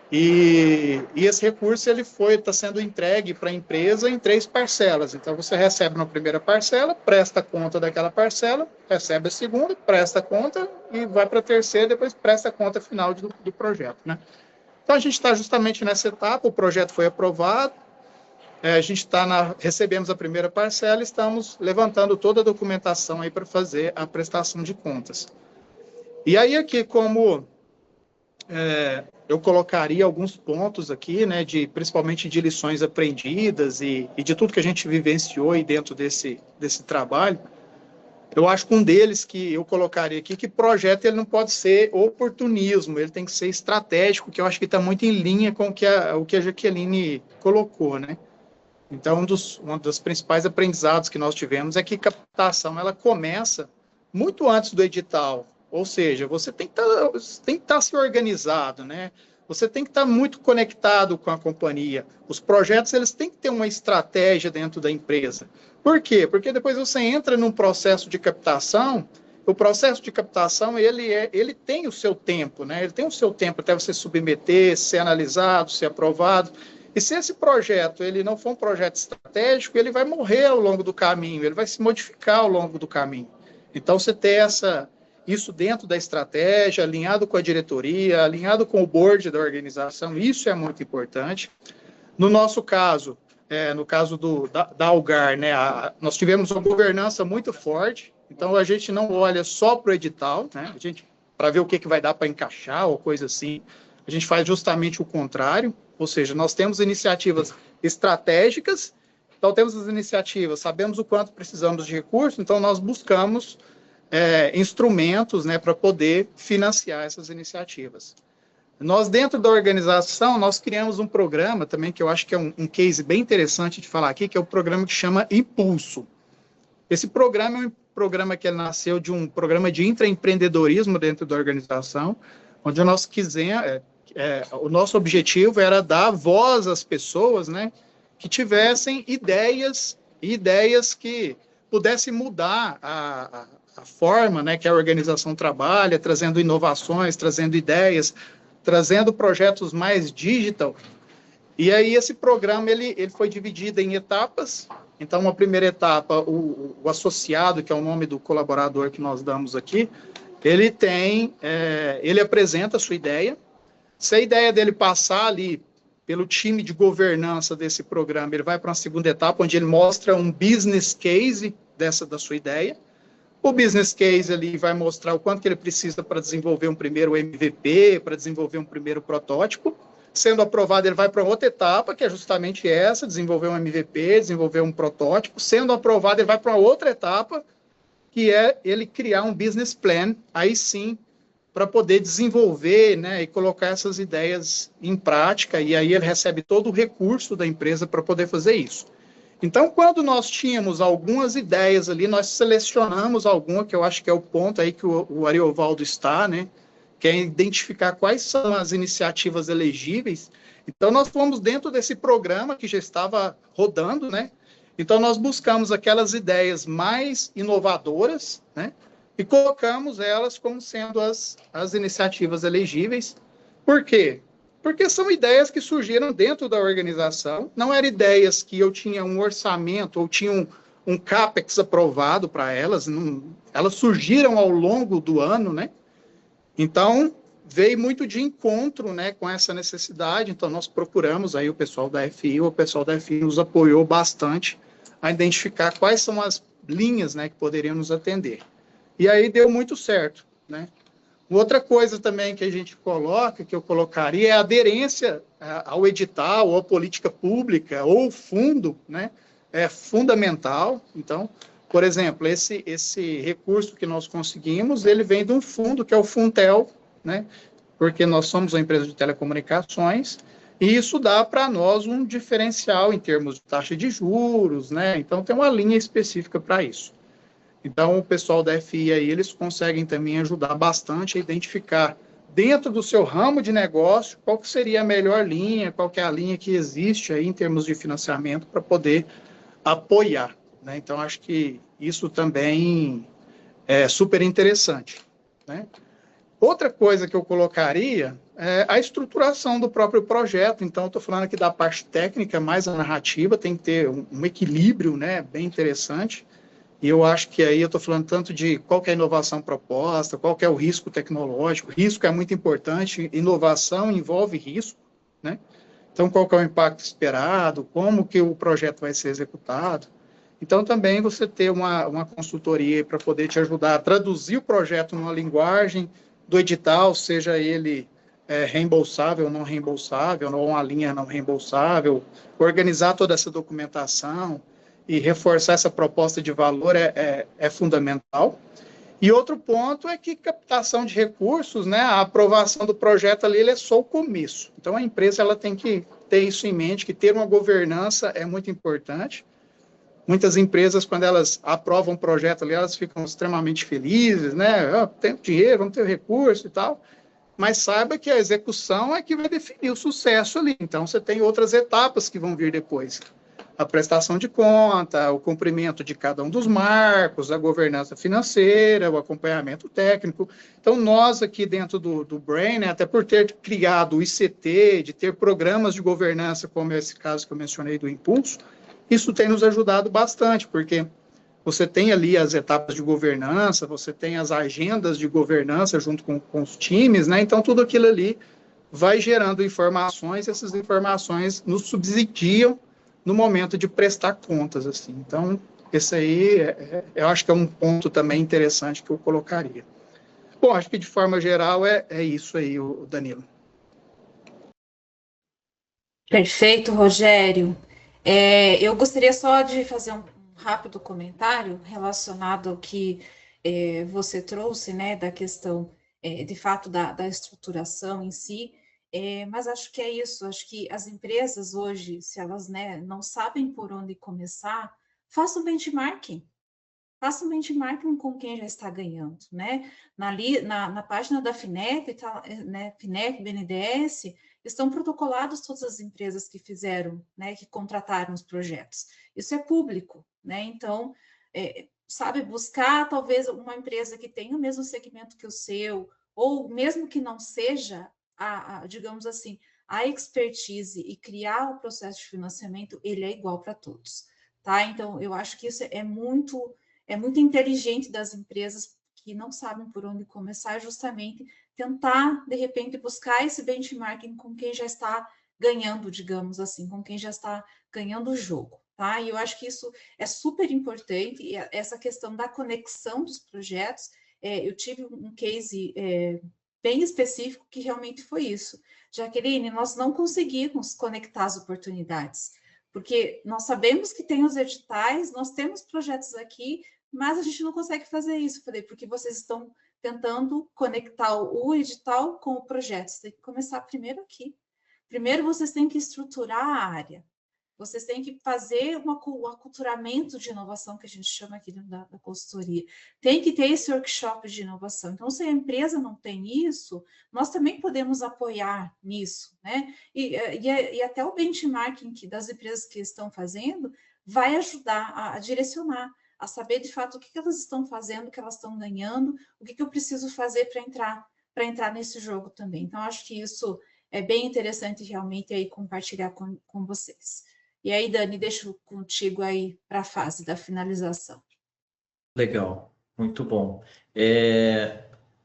e esse recurso está sendo entregue para a empresa em 3 parcelas. Então, você recebe uma primeira parcela, presta conta daquela parcela, recebe a segunda, presta conta e vai para a terceira, depois presta conta final do projeto, né? Então, a gente está justamente nessa etapa, o projeto foi aprovado, a gente recebemos a primeira parcela, estamos levantando toda a documentação aí para fazer a prestação de contas. E aí aqui, como eu colocaria alguns pontos aqui, né, principalmente de lições aprendidas e de tudo que a gente vivenciou aí dentro desse trabalho, eu acho que um deles que eu colocaria aqui, que projeto ele não pode ser oportunismo, ele tem que ser estratégico, que eu acho que está muito em linha com o que a Jaqueline colocou, né? Então, um dos principais aprendizados que nós tivemos é que captação, ela começa muito antes do edital. Ou seja, você tem que estar se organizado, né? Você tem que estar muito conectado com a companhia. Os projetos, eles têm que ter uma estratégia dentro da empresa. Por quê? Porque depois você entra num processo de captação. O processo de captação, ele tem o seu tempo, né? Ele tem o seu tempo até você submeter, ser analisado, ser aprovado. E se esse projeto ele não for um projeto estratégico, ele vai morrer ao longo do caminho, ele vai se modificar ao longo do caminho. Então, você ter isso dentro da estratégia, alinhado com a diretoria, alinhado com o board da organização, isso é muito importante. No nosso caso, no caso da Algar, né, nós tivemos uma governança muito forte, então a gente não olha só para o edital, né, para ver o que vai dar para encaixar ou coisa assim, a gente faz justamente o contrário, ou seja, nós temos iniciativas estratégicas, então temos as iniciativas, sabemos o quanto precisamos de recursos, então nós buscamos instrumentos, né, para poder financiar essas iniciativas. Nós, dentro da organização, nós criamos um programa também, que eu acho que é um case bem interessante de falar aqui, que é o programa que chama Impulso. Esse programa é um programa que nasceu de um programa de intraempreendedorismo dentro da organização, onde nós quisemos, o nosso objetivo era dar voz às pessoas, né, que tivessem ideias que pudessem mudar a forma, né, que a organização trabalha, trazendo inovações, trazendo ideias, trazendo projetos mais digital. E aí esse programa ele foi dividido em etapas. Então, uma primeira etapa, o associado, que é o nome do colaborador que nós damos aqui, ele apresenta a sua ideia. Se a ideia dele passar ali pelo time de governança desse programa, ele vai para uma segunda etapa, onde ele mostra um business case da sua ideia. O business case ali vai mostrar o quanto que ele precisa para desenvolver um primeiro MVP, para desenvolver um primeiro protótipo. Sendo aprovado, ele vai para outra etapa, que é justamente essa, desenvolver um MVP, desenvolver um protótipo. Sendo aprovado, ele vai para outra etapa, que é ele criar um business plan, aí sim, para poder desenvolver, né, e colocar essas ideias em prática, e aí ele recebe todo o recurso da empresa para poder fazer isso. Então, quando nós tínhamos algumas ideias ali, nós selecionamos alguma, que eu acho que é o ponto aí que o Ariovaldo está, né? Que é identificar quais são as iniciativas elegíveis. Então, nós fomos dentro desse programa que já estava rodando, né? Então, nós buscamos aquelas ideias mais inovadoras, né? E colocamos elas como sendo as iniciativas elegíveis. Por quê? Porque são ideias que surgiram dentro da organização, não eram ideias que eu tinha um orçamento ou tinha um CAPEX aprovado para elas, elas surgiram ao longo do ano, né? Então, veio muito de encontro, né, com essa necessidade, então nós procuramos aí o pessoal da FI nos apoiou bastante a identificar quais são as linhas, né, que poderiam nos atender. E aí deu muito certo, né? Outra coisa também que a gente coloca, que eu colocaria, é a aderência ao edital, ou à política pública, ou fundo, né? É fundamental. Então, por exemplo, esse recurso que nós conseguimos, ele vem de um fundo, que é o Funtel, né? Porque nós somos uma empresa de telecomunicações, e isso dá para nós um diferencial em termos de taxa de juros, né? Então, tem uma linha específica para isso. Então, o pessoal da FI aí, eles conseguem também ajudar bastante a identificar, dentro do seu ramo de negócio, qual que seria a melhor linha, qual que é a linha que existe aí em termos de financiamento para poder apoiar, né? Então, acho que isso também é super interessante, né? Outra coisa que eu colocaria é a estruturação do próprio projeto. Então, estou falando aqui da parte técnica, mais a narrativa, tem que ter um equilíbrio, né, bem interessante. E eu acho que aí eu estou falando tanto de qual que é a inovação proposta, qual que é o risco tecnológico. Risco é muito importante, inovação envolve risco, né? Então, qual que é o impacto esperado, como que o projeto vai ser executado. Então, também você ter uma consultoria para poder te ajudar a traduzir o projeto numa linguagem do edital, seja ele reembolsável ou não reembolsável, ou uma linha não reembolsável, organizar toda essa documentação e reforçar essa proposta de valor é fundamental. E outro ponto é que captação de recursos, né, a aprovação do projeto ali, ele é só o começo. Então, a empresa ela tem que ter isso em mente, que ter uma governança é muito importante. Muitas empresas, quando elas aprovam um projeto ali, elas ficam extremamente felizes, né? Tem dinheiro, vamos ter recurso e tal. Mas saiba que a execução é que vai definir o sucesso ali. Então, você tem outras etapas que vão vir depois. A prestação de conta, o cumprimento de cada um dos marcos, a governança financeira, o acompanhamento técnico. Então, nós aqui dentro do Brain, né, até por ter criado o ICT, de ter programas de governança, como esse caso que eu mencionei do Impulso, isso tem nos ajudado bastante, porque você tem ali as etapas de governança, você tem as agendas de governança junto com os times, né? Então, tudo aquilo ali vai gerando informações, e essas informações nos subsidiam no momento de prestar contas, assim. Então, esse aí, eu acho que é um ponto também interessante que eu colocaria. Bom, acho que de forma geral é isso aí, o Danilo. Perfeito, Rogério. Eu gostaria só de fazer um rápido comentário relacionado ao que você trouxe, né, da questão, de fato, da estruturação em si, mas acho que é isso, acho que as empresas hoje, se elas, né, não sabem por onde começar, façam benchmarking. Faça um benchmarking com quem já está ganhando, né? Na página da FINEP, né, FINEP, BNDES, estão protocoladas todas as empresas que fizeram, né, que contrataram os projetos. Isso é público, né? Então, sabe, buscar talvez uma empresa que tenha o mesmo segmento que o seu, ou mesmo que não seja, digamos assim, a expertise e criar o processo de financiamento, ele é igual para todos, tá? Então, eu acho que isso é muito inteligente das empresas que não sabem por onde começar, justamente tentar, de repente, buscar esse benchmarking com quem já está ganhando, digamos assim, com quem já está ganhando o jogo, tá? E eu acho que isso é super importante, e essa questão da conexão dos projetos, eu tive um case bem específico que realmente foi isso. Jaqueline, nós não conseguimos conectar as oportunidades, porque nós sabemos que tem os editais, nós temos projetos aqui, mas a gente não consegue fazer isso. Falei, porque vocês estão tentando conectar o edital com o projeto. Você tem que começar primeiro aqui. Primeiro, vocês têm que estruturar a área. Vocês têm que fazer um aculturamento de inovação, que a gente chama aqui da consultoria. Tem que ter esse workshop de inovação. Então, se a empresa não tem isso, nós também podemos apoiar nisso, né? E até o benchmarking das empresas que estão fazendo vai ajudar a direcionar, a saber de fato o que elas estão fazendo, o que elas estão ganhando, o que eu preciso fazer para entrar nesse jogo também. Então, acho que isso é bem interessante realmente aí compartilhar com vocês. E aí, Dani, deixo contigo aí para a fase da finalização. Legal, muito bom.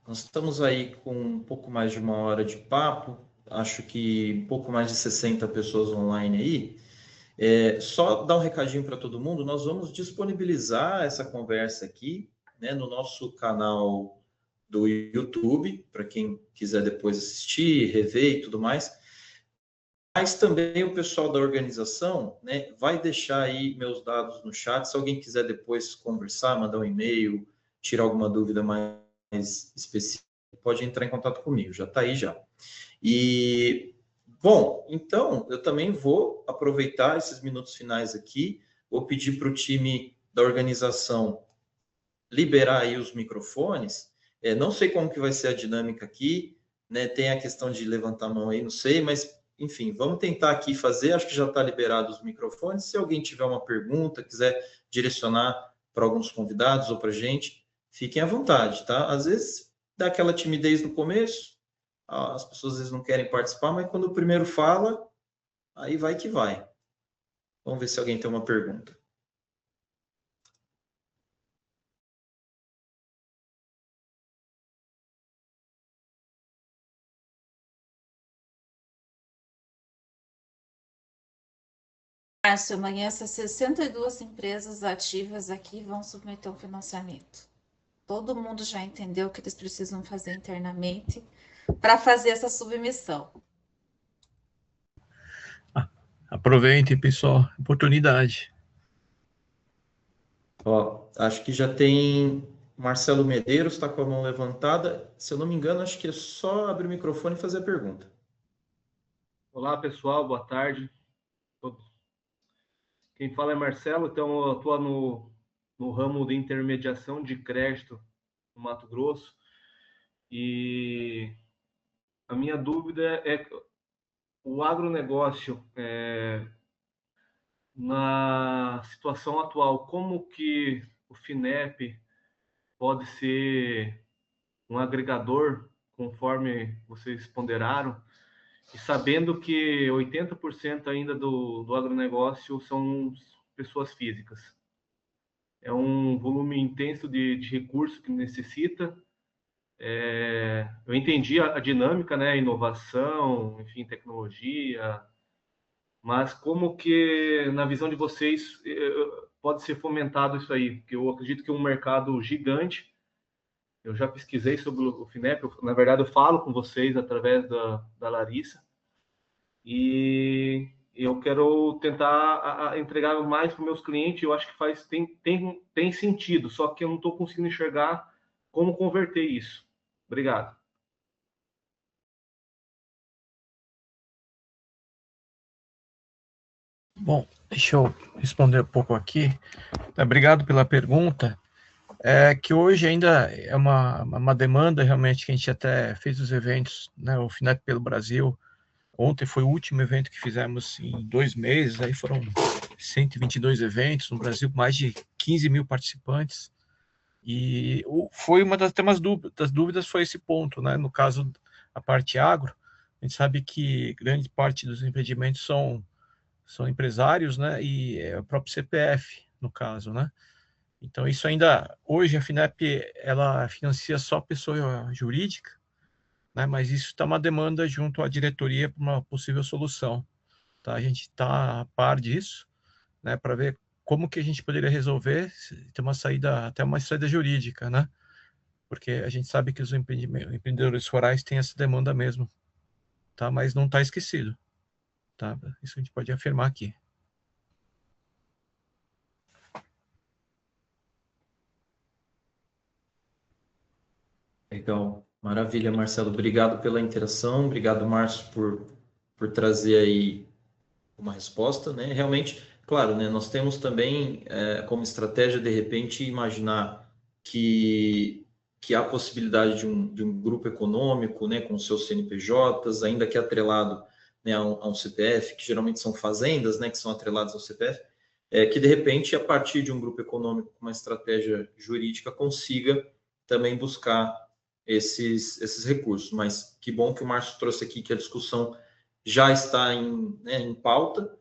Nós estamos aí com um pouco mais de 1 hora de papo, acho que um pouco mais de 60 pessoas online aí. Só dar um recadinho para todo mundo, nós vamos disponibilizar essa conversa aqui, né, no nosso canal do YouTube, para quem quiser depois assistir, rever e tudo mais. Mas também o pessoal da organização, né, vai deixar aí meus dados no chat. Se alguém quiser depois conversar, mandar um e-mail, tirar alguma dúvida mais específica, pode entrar em contato comigo, já está aí já. E, bom, então eu também vou aproveitar esses minutos finais aqui, vou pedir para o time da organização liberar aí os microfones. Não sei como que vai ser a dinâmica aqui, né, tem a questão de levantar a mão aí, não sei, mas enfim, vamos tentar aqui fazer, acho que já está liberado os microfones. Se alguém tiver uma pergunta, quiser direcionar para alguns convidados ou para a gente, fiquem à vontade, tá? Às vezes dá aquela timidez no começo, as pessoas às vezes não querem participar, mas quando o primeiro fala, aí vai que vai. Vamos ver se alguém tem uma pergunta. Márcio, amanhã essas 62 empresas ativas aqui vão submeter um financiamento. Todo mundo já entendeu o que eles precisam fazer internamente para fazer essa submissão. Aproveite, pessoal, oportunidade. Ó, acho que já tem Marcelo Medeiros, está com a mão levantada. Se eu não me engano, acho que é só abrir o microfone e fazer a pergunta. Olá, pessoal, boa tarde a todos. Quem fala é Marcelo, então eu atuo no ramo de intermediação de crédito no Mato Grosso. E a minha dúvida é o agronegócio, na situação atual, como que o FINEP pode ser um agregador, conforme vocês ponderaram, e sabendo que 80% ainda do agronegócio são pessoas físicas. É um volume intenso de recursos que necessita. Eu entendi a dinâmica, né? Inovação, enfim, tecnologia, mas como que, na visão de vocês, pode ser fomentado isso aí? Porque eu acredito que é um mercado gigante. Eu já pesquisei sobre o FINEP, na verdade eu falo com vocês através da Larissa, e eu quero tentar entregar mais para os meus clientes. Eu acho que tem sentido, só que eu não estou conseguindo enxergar como converter isso. Obrigado. Bom, deixa eu responder um pouco aqui. Obrigado pela pergunta. É que hoje ainda é uma demanda realmente que a gente até fez os eventos, né, o FINEP pelo Brasil. Ontem foi o último evento que fizemos em 2 meses, aí foram 122 eventos no Brasil, mais de 15 mil participantes. E foi uma das dúvidas foi esse ponto, né? No caso, a parte agro, a gente sabe que grande parte dos empreendimentos são empresários, né? E é o próprio CPF, no caso, né? Então, isso ainda, hoje a FINEP, ela financia só pessoa jurídica, né? Mas isso está uma demanda junto à diretoria para uma possível solução, tá? A gente está a par disso, né? Para ver como que a gente poderia resolver, ter uma saída, até uma saída jurídica, né? Porque a gente sabe que os empreendedores rurais têm essa demanda mesmo, tá? Mas não está esquecido, tá? Isso a gente pode afirmar aqui. Legal, maravilha, Marcelo. Obrigado pela interação, obrigado, Márcio, por trazer aí uma resposta, né? Realmente, claro, né? Nós temos também como estratégia, de repente, imaginar que há a possibilidade de um grupo econômico, né, com seus CNPJs, ainda que atrelado, né, a um CPF, que geralmente são fazendas, né, que são atreladas ao CPF, que de repente, a partir de um grupo econômico com uma estratégia jurídica, consiga também buscar esses recursos. Mas que bom que o Márcio trouxe aqui, que a discussão já está em pauta,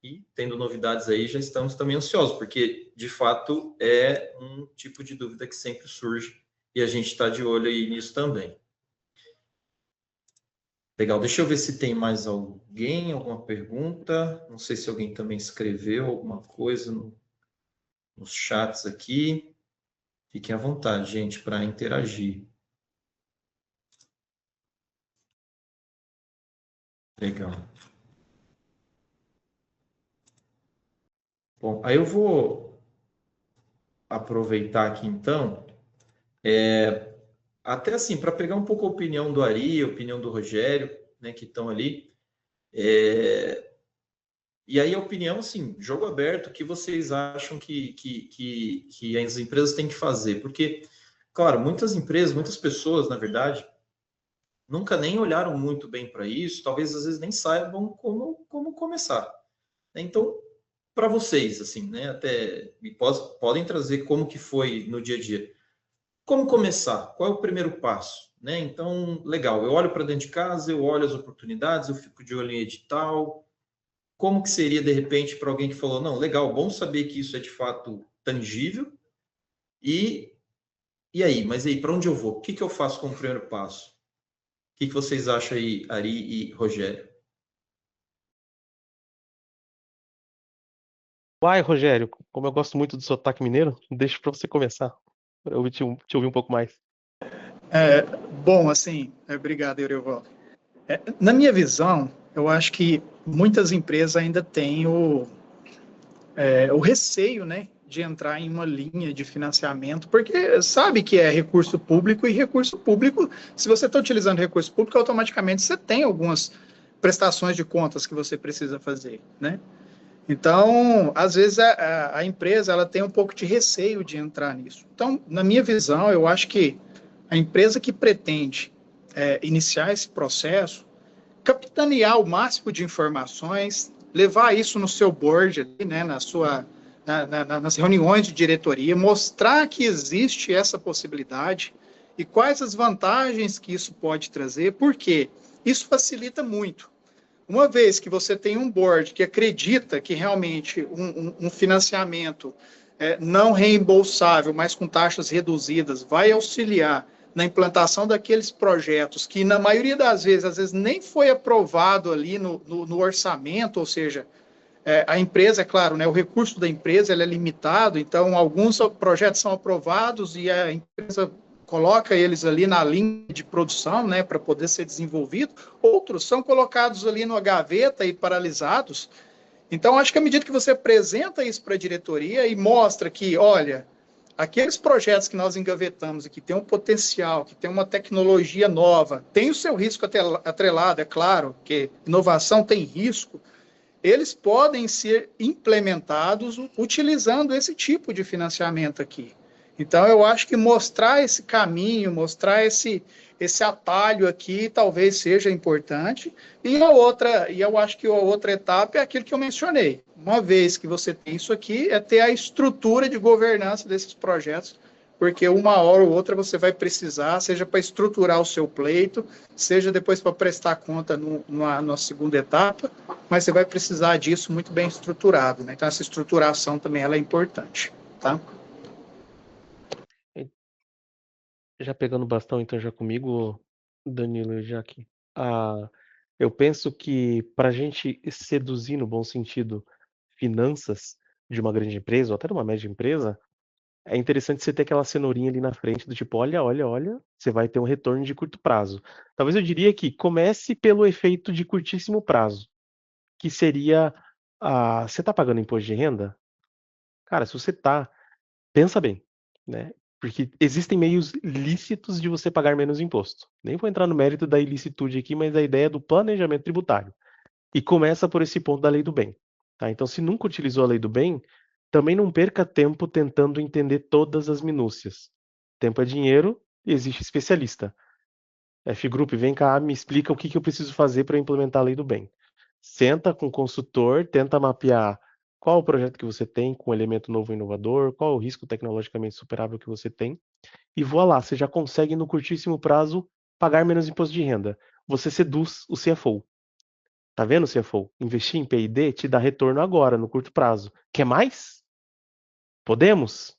e tendo novidades aí, já estamos também ansiosos, porque, de fato, é um tipo de dúvida que sempre surge, e a gente está de olho aí nisso também. Legal, deixa eu ver se tem mais alguém, alguma pergunta. Não sei se alguém também escreveu alguma coisa nos chats aqui. Fiquem à vontade, gente, para interagir. Legal. Bom, aí eu vou aproveitar aqui, então, até assim, para pegar um pouco a opinião do Ari, a opinião do Rogério, né, que estão ali. E aí a opinião, assim, jogo aberto, o que vocês acham que as empresas têm que fazer? Porque, claro, muitas empresas, muitas pessoas, na verdade, nunca nem olharam muito bem para isso, talvez às vezes nem saibam como começar. Então, para vocês, assim, né, até podem trazer como que foi no dia a dia. Como começar? Qual é o primeiro passo? Né? Então, legal, eu olho para dentro de casa, eu olho as oportunidades, eu fico de olho em edital. Como que seria, de repente, para alguém que falou, não, legal, bom saber que isso é de fato tangível, e aí? Mas aí, para onde eu vou? O que eu faço como primeiro passo? O que vocês acham aí, Ari e Rogério? Vai, Rogério, como eu gosto muito do sotaque mineiro, deixa para você começar, para eu te ouvir um pouco mais. Bom, assim, obrigado, Eurival. Na minha visão, eu acho que muitas empresas ainda têm o receio, né, de entrar em uma linha de financiamento, porque sabe que é recurso público, e recurso público, se você está utilizando recurso público, automaticamente você tem algumas prestações de contas que você precisa fazer, né? Então, às vezes, a empresa ela tem um pouco de receio de entrar nisso. Então, na minha visão, eu acho que a empresa que pretende iniciar esse processo, capitanear o máximo de informações, levar isso no seu board, ali, né, nas reuniões de diretoria, mostrar que existe essa possibilidade e quais as vantagens que isso pode trazer, porque isso facilita muito. Uma vez que você tem um board que acredita que realmente um financiamento não reembolsável, mas com taxas reduzidas, vai auxiliar na implantação daqueles projetos que, na maioria das vezes, às vezes nem foi aprovado ali no orçamento, ou seja, a empresa, é claro, né, o recurso da empresa ele é limitado, então alguns projetos são aprovados e a empresa coloca eles ali na linha de produção, né, para poder ser desenvolvido, outros são colocados ali numa gaveta e paralisados. Então, acho que à medida que você apresenta isso para a diretoria e mostra que, olha, aqueles projetos que nós engavetamos e que tem um potencial, que tem uma tecnologia nova, tem o seu risco atrelado, é claro, que inovação tem risco, eles podem ser implementados utilizando esse tipo de financiamento aqui. Então, eu acho que mostrar esse caminho, mostrar esse atalho aqui, talvez seja importante. E eu acho que a outra etapa é aquilo que eu mencionei. Uma vez que você tem isso aqui, é ter a estrutura de governança desses projetos, porque uma hora ou outra você vai precisar, seja para estruturar o seu pleito, seja depois para prestar conta na segunda etapa, mas você vai precisar disso muito bem estruturado, né? Então, essa estruturação também ela é importante, tá? Já pegando o bastão, então, já comigo, Danilo e Jaque. Eu penso que para a gente seduzir, no bom sentido, finanças de uma grande empresa, ou até de uma média empresa, é interessante você ter aquela cenourinha ali na frente, do tipo, olha, olha, olha, você vai ter um retorno de curto prazo. Talvez eu diria que comece pelo efeito de curtíssimo prazo, que seria, você está pagando imposto de renda? Cara, se você está, pensa bem, né? Porque existem meios lícitos de você pagar menos imposto. Nem vou entrar no mérito da ilicitude aqui, mas a ideia é do planejamento tributário. E começa por esse ponto da lei do bem. Tá? Então, se nunca utilizou a lei do bem, também não perca tempo tentando entender todas as minúcias. Tempo é dinheiro e existe especialista. F-Group, vem cá, me explica o que eu preciso fazer para implementar a lei do bem. Senta com o consultor, tenta mapear qual o projeto que você tem com um elemento novo e inovador, qual o risco tecnologicamente superável que você tem, e voa lá, você já consegue no curtíssimo prazo pagar menos imposto de renda. Você seduz o CFO. Tá vendo, CFO? Investir em P&D te dá retorno agora, no curto prazo. Quer mais? Podemos?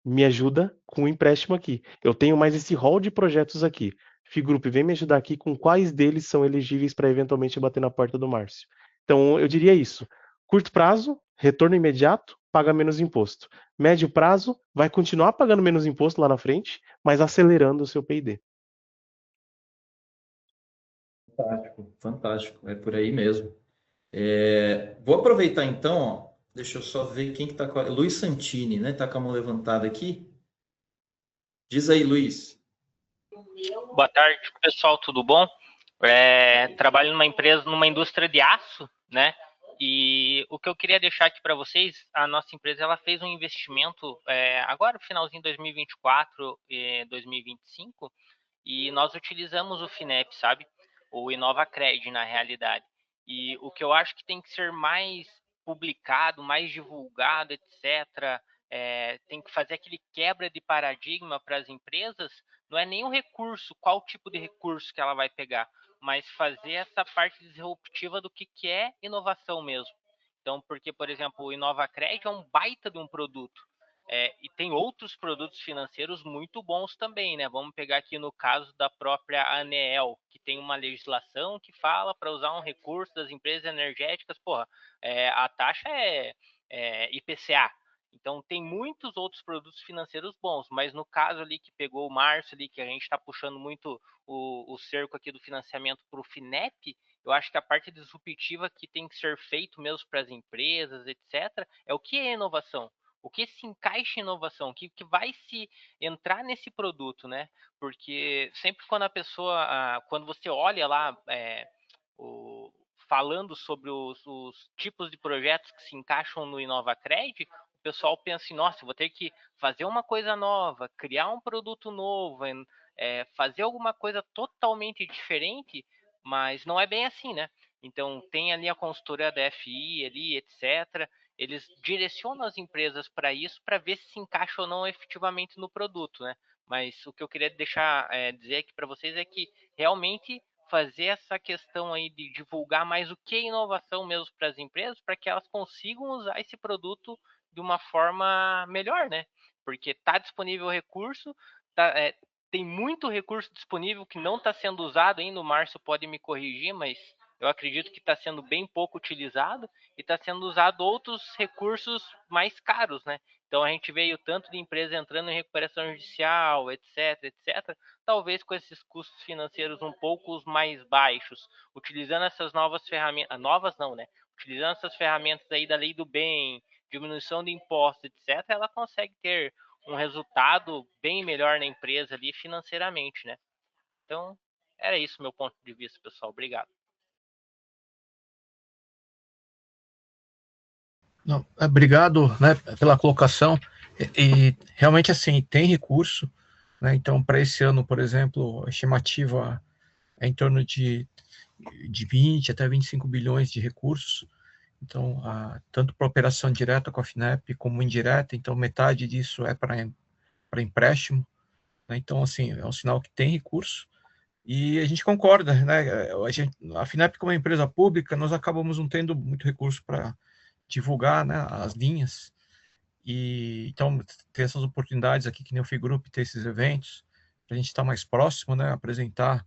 Me ajuda com o empréstimo aqui. Eu tenho mais esse rol de projetos aqui. Figroup, vem me ajudar aqui com quais deles são elegíveis para eventualmente bater na porta do Márcio. Então, eu diria isso. Curto prazo, retorno imediato, paga menos imposto. Médio prazo, vai continuar pagando menos imposto lá na frente, mas acelerando o seu P&D. Fantástico, fantástico. É por aí mesmo. Vou aproveitar então, ó, deixa eu só ver quem que tá com a... Luiz Santini, né? Tá com a mão levantada aqui. Diz aí, Luiz. Boa tarde, pessoal, tudo bom? Trabalho numa empresa, numa indústria de aço, né? E o que eu queria deixar aqui para vocês, a nossa empresa ela fez um investimento agora, finalzinho de 2024 e 2025, e nós utilizamos o FINEP, sabe? O InovaCred, na realidade. E o que eu acho que tem que ser mais publicado, mais divulgado, etc., tem que fazer aquele quebra de paradigma para as empresas, não é nem o recurso, qual tipo de recurso que ela vai pegar, mas fazer essa parte disruptiva do que é inovação mesmo. Então, porque, por exemplo, o InovaCred é um baita de um produto. E tem outros produtos financeiros muito bons também, né? Vamos pegar aqui no caso da própria ANEEL, que tem uma legislação que fala para usar um recurso das empresas energéticas, porra, a taxa é IPCA. Então tem muitos outros produtos financeiros bons, mas no caso ali que pegou o Márcio ali, que a gente está puxando muito o cerco aqui do financiamento para o FINEP, eu acho que a parte disruptiva que tem que ser feito mesmo para as empresas, etc., é o que é inovação. O que se encaixa em inovação, que vai se entrar nesse produto, né? Porque sempre quando a pessoa, quando você olha lá, falando sobre os tipos de projetos que se encaixam no InovaCred, o pessoal pensa assim, nossa, eu vou ter que fazer uma coisa nova, criar um produto novo, fazer alguma coisa totalmente diferente, mas não é bem assim, né? Então, tem ali a consultoria da FI, ali, etc. Eles direcionam as empresas para isso, para ver se encaixa ou não efetivamente no produto, né? Mas o que eu queria deixar dizer aqui para vocês é que realmente fazer essa questão aí de divulgar mais o que é inovação mesmo para as empresas, para que elas consigam usar esse produto de uma forma melhor, né? Porque está disponível o recurso, tem muito recurso disponível que não está sendo usado ainda, o Márcio pode me corrigir, mas eu acredito que está sendo bem pouco utilizado e está sendo usado outros recursos mais caros, né? Então a gente veio tanto de empresa entrando em recuperação judicial, etc, etc, talvez com esses custos financeiros um pouco mais baixos, utilizando essas novas ferramentas, novas não, né? Utilizando essas ferramentas aí da lei do bem, diminuição de impostos, etc, ela consegue ter um resultado bem melhor na empresa ali financeiramente, né? Então, era isso meu ponto de vista, pessoal. Obrigado. Não, obrigado, né, pela colocação. E realmente assim tem recurso, né? Então para esse ano, por exemplo, a estimativa é em torno de 20 até 25 bilhões de recursos. Então, tanto para operação direta com a FINEP como indireta, então metade disso é para empréstimo, né? Então, assim, é um sinal que tem recurso. E a gente concorda, né? A FINEP, como empresa pública, nós acabamos não tendo muito recurso para divulgar, né, as linhas. E então, ter essas oportunidades aqui, que nem o FIGroup, ter esses eventos, para a gente estar mais próximo, né, apresentar.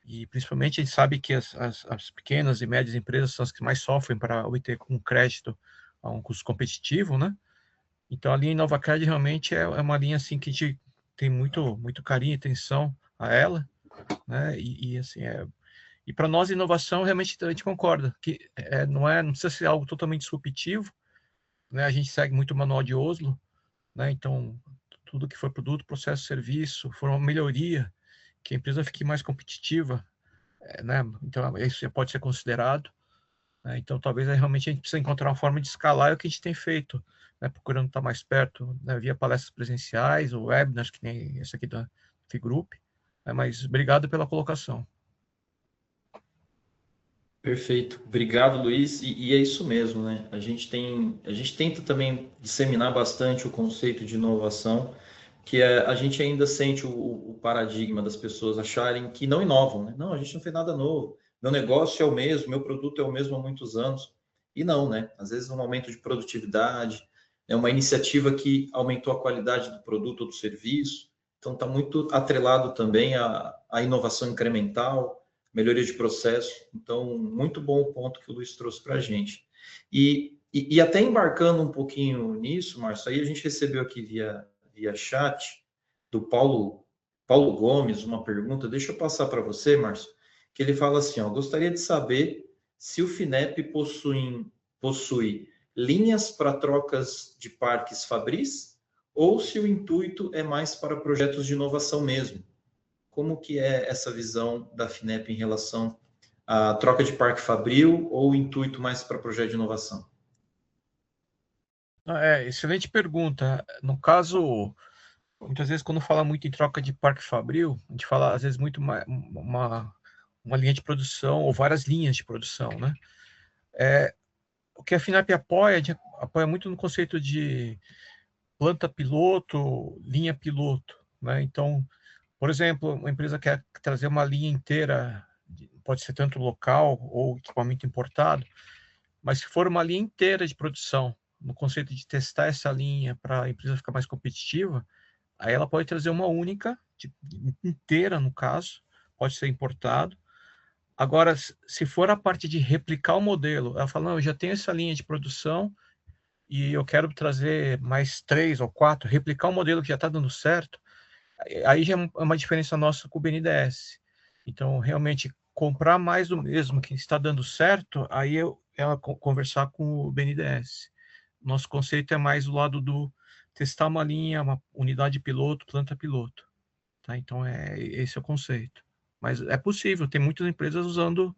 E principalmente a gente sabe que as pequenas e médias empresas são as que mais sofrem para obter um crédito a um custo competitivo, né? Então a linha InovaCred realmente é uma linha assim que a gente tem muito carinho e atenção a ela, né? E assim e para nós inovação realmente a gente concorda que não precisa ser algo totalmente disruptivo, né? A gente segue muito o manual de Oslo, né? Então tudo que for produto, processo, serviço, for uma melhoria, que a empresa fique mais competitiva, né? Então isso já pode ser considerado, né? Então talvez realmente a gente precisa encontrar uma forma de escalar, é o que a gente tem feito, né? Procurando estar mais perto, né? Via palestras presenciais ou webinars, que nem esse aqui da FIGroup, né? Mas obrigado pela colocação. Perfeito. Obrigado, Luiz. E é isso mesmo, né? A gente tenta também disseminar bastante o conceito de inovação, que a gente ainda sente o paradigma das pessoas acharem que não inovam, né? Não, a gente não fez nada novo. Meu negócio é o mesmo, meu produto é o mesmo há muitos anos. E não, né? Às vezes um aumento de produtividade, é uma iniciativa que aumentou a qualidade do produto ou do serviço. Então está muito atrelado também à inovação incremental, melhoria de processo. Então, muito bom o ponto que o Luiz trouxe para a gente. E até embarcando um pouquinho nisso, Márcio, aí a gente recebeu aqui via chat do Paulo Gomes uma pergunta. Deixa eu passar para você, Márcio, que ele fala assim, ó, gostaria de saber se o FINEP possui linhas para trocas de parques Fabris ou se o intuito é mais para projetos de inovação mesmo. Como que é essa visão da FINEP em relação à troca de parque Fabril ou o intuito mais para projeto de inovação? Excelente pergunta. No caso, muitas vezes quando fala muito em troca de parque Fabril, a gente fala às vezes muito uma linha de produção ou várias linhas de produção, né? O que a FINEP apoia muito no conceito de planta piloto, linha piloto, né? Então, por exemplo, uma empresa quer trazer uma linha inteira, pode ser tanto local ou equipamento importado, mas se for uma linha inteira de produção, no conceito de testar essa linha para a empresa ficar mais competitiva, aí ela pode trazer uma única, inteira no caso, pode ser importado. Agora, se for a parte de replicar o modelo, ela fala, não, eu já tenho essa linha de produção e eu quero trazer mais 3 ou 4, replicar um modelo que já está dando certo, aí já é uma diferença nossa com o BNDES. Então, realmente, comprar mais do mesmo que está dando certo, aí ela conversar com o BNDES. Nosso conceito é mais do lado do testar uma linha, uma unidade piloto, planta piloto. Tá? Então, esse é o conceito. Mas é possível, tem muitas empresas usando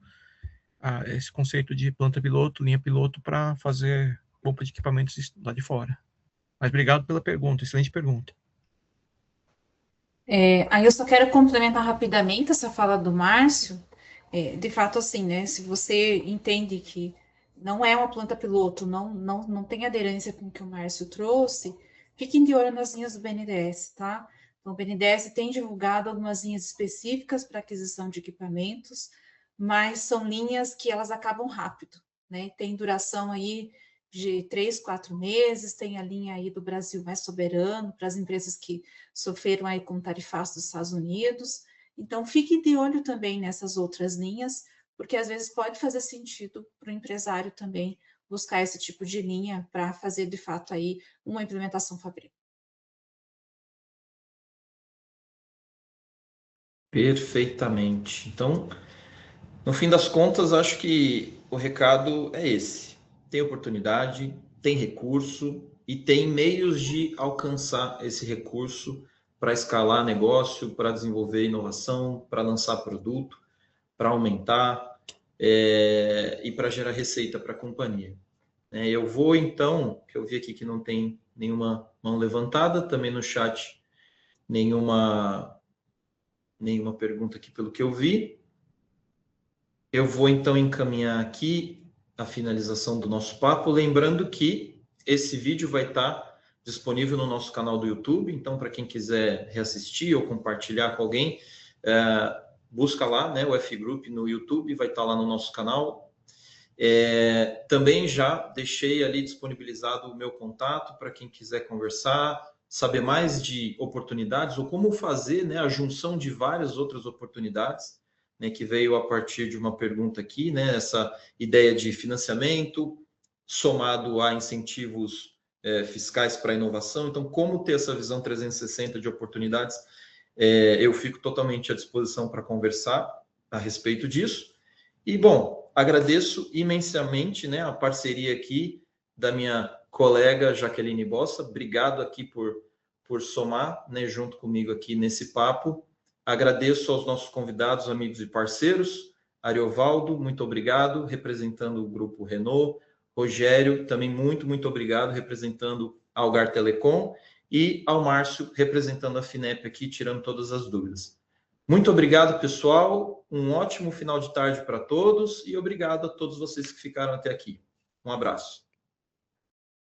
esse conceito de planta piloto, linha piloto, para fazer compra de equipamentos lá de fora. Mas obrigado pela pergunta, excelente pergunta. Aí eu só quero complementar rapidamente essa fala do Márcio. De fato, assim, né? Se você entende que não é uma planta piloto, não tem aderência com o que o Márcio trouxe, fiquem de olho nas linhas do BNDES, tá? Então, o BNDES tem divulgado algumas linhas específicas para aquisição de equipamentos, mas são linhas que elas acabam rápido, né? Tem duração aí de 3, 4 meses, tem a linha aí do Brasil Mais Soberano, para as empresas que sofreram aí com tarifaço dos Estados Unidos. Então, fique de olho também nessas outras linhas, porque às vezes pode fazer sentido para o empresário também buscar esse tipo de linha para fazer, de fato, aí uma implementação Fabril. Perfeitamente. Então, no fim das contas, acho que o recado é esse. Tem oportunidade, tem recurso e tem meios de alcançar esse recurso para escalar negócio, para desenvolver inovação, para lançar produto, para aumentar e para gerar receita para a companhia. Eu vou, então, que eu vi aqui que não tem nenhuma mão levantada, também no chat nenhuma pergunta aqui pelo que eu vi. Eu vou então encaminhar aqui a finalização do nosso papo, lembrando que esse vídeo vai estar disponível no nosso canal do YouTube, então para quem quiser reassistir ou compartilhar com alguém, busca lá, né, o F-Group no YouTube, vai estar lá no nosso canal. Também já deixei ali disponibilizado o meu contato para quem quiser conversar, saber mais de oportunidades ou como fazer, né, a junção de várias outras oportunidades, né, que veio a partir de uma pergunta aqui, né, essa ideia de financiamento somado a incentivos fiscais para inovação. Então, como ter essa visão 360 de oportunidades? Eu fico totalmente à disposição para conversar a respeito disso. E, bom, agradeço imensamente, né, a parceria aqui da minha colega Jaqueline Bossa. Obrigado aqui por somar, né, junto comigo aqui nesse papo. Agradeço aos nossos convidados, amigos e parceiros. Ariovaldo, muito obrigado, representando o Grupo Renault. Rogério, também muito obrigado, representando a Algar Telecom. E ao Márcio, representando a FINEP aqui, tirando todas as dúvidas. Muito obrigado, pessoal. Um ótimo final de tarde para todos e obrigado a todos vocês que ficaram até aqui. Um abraço.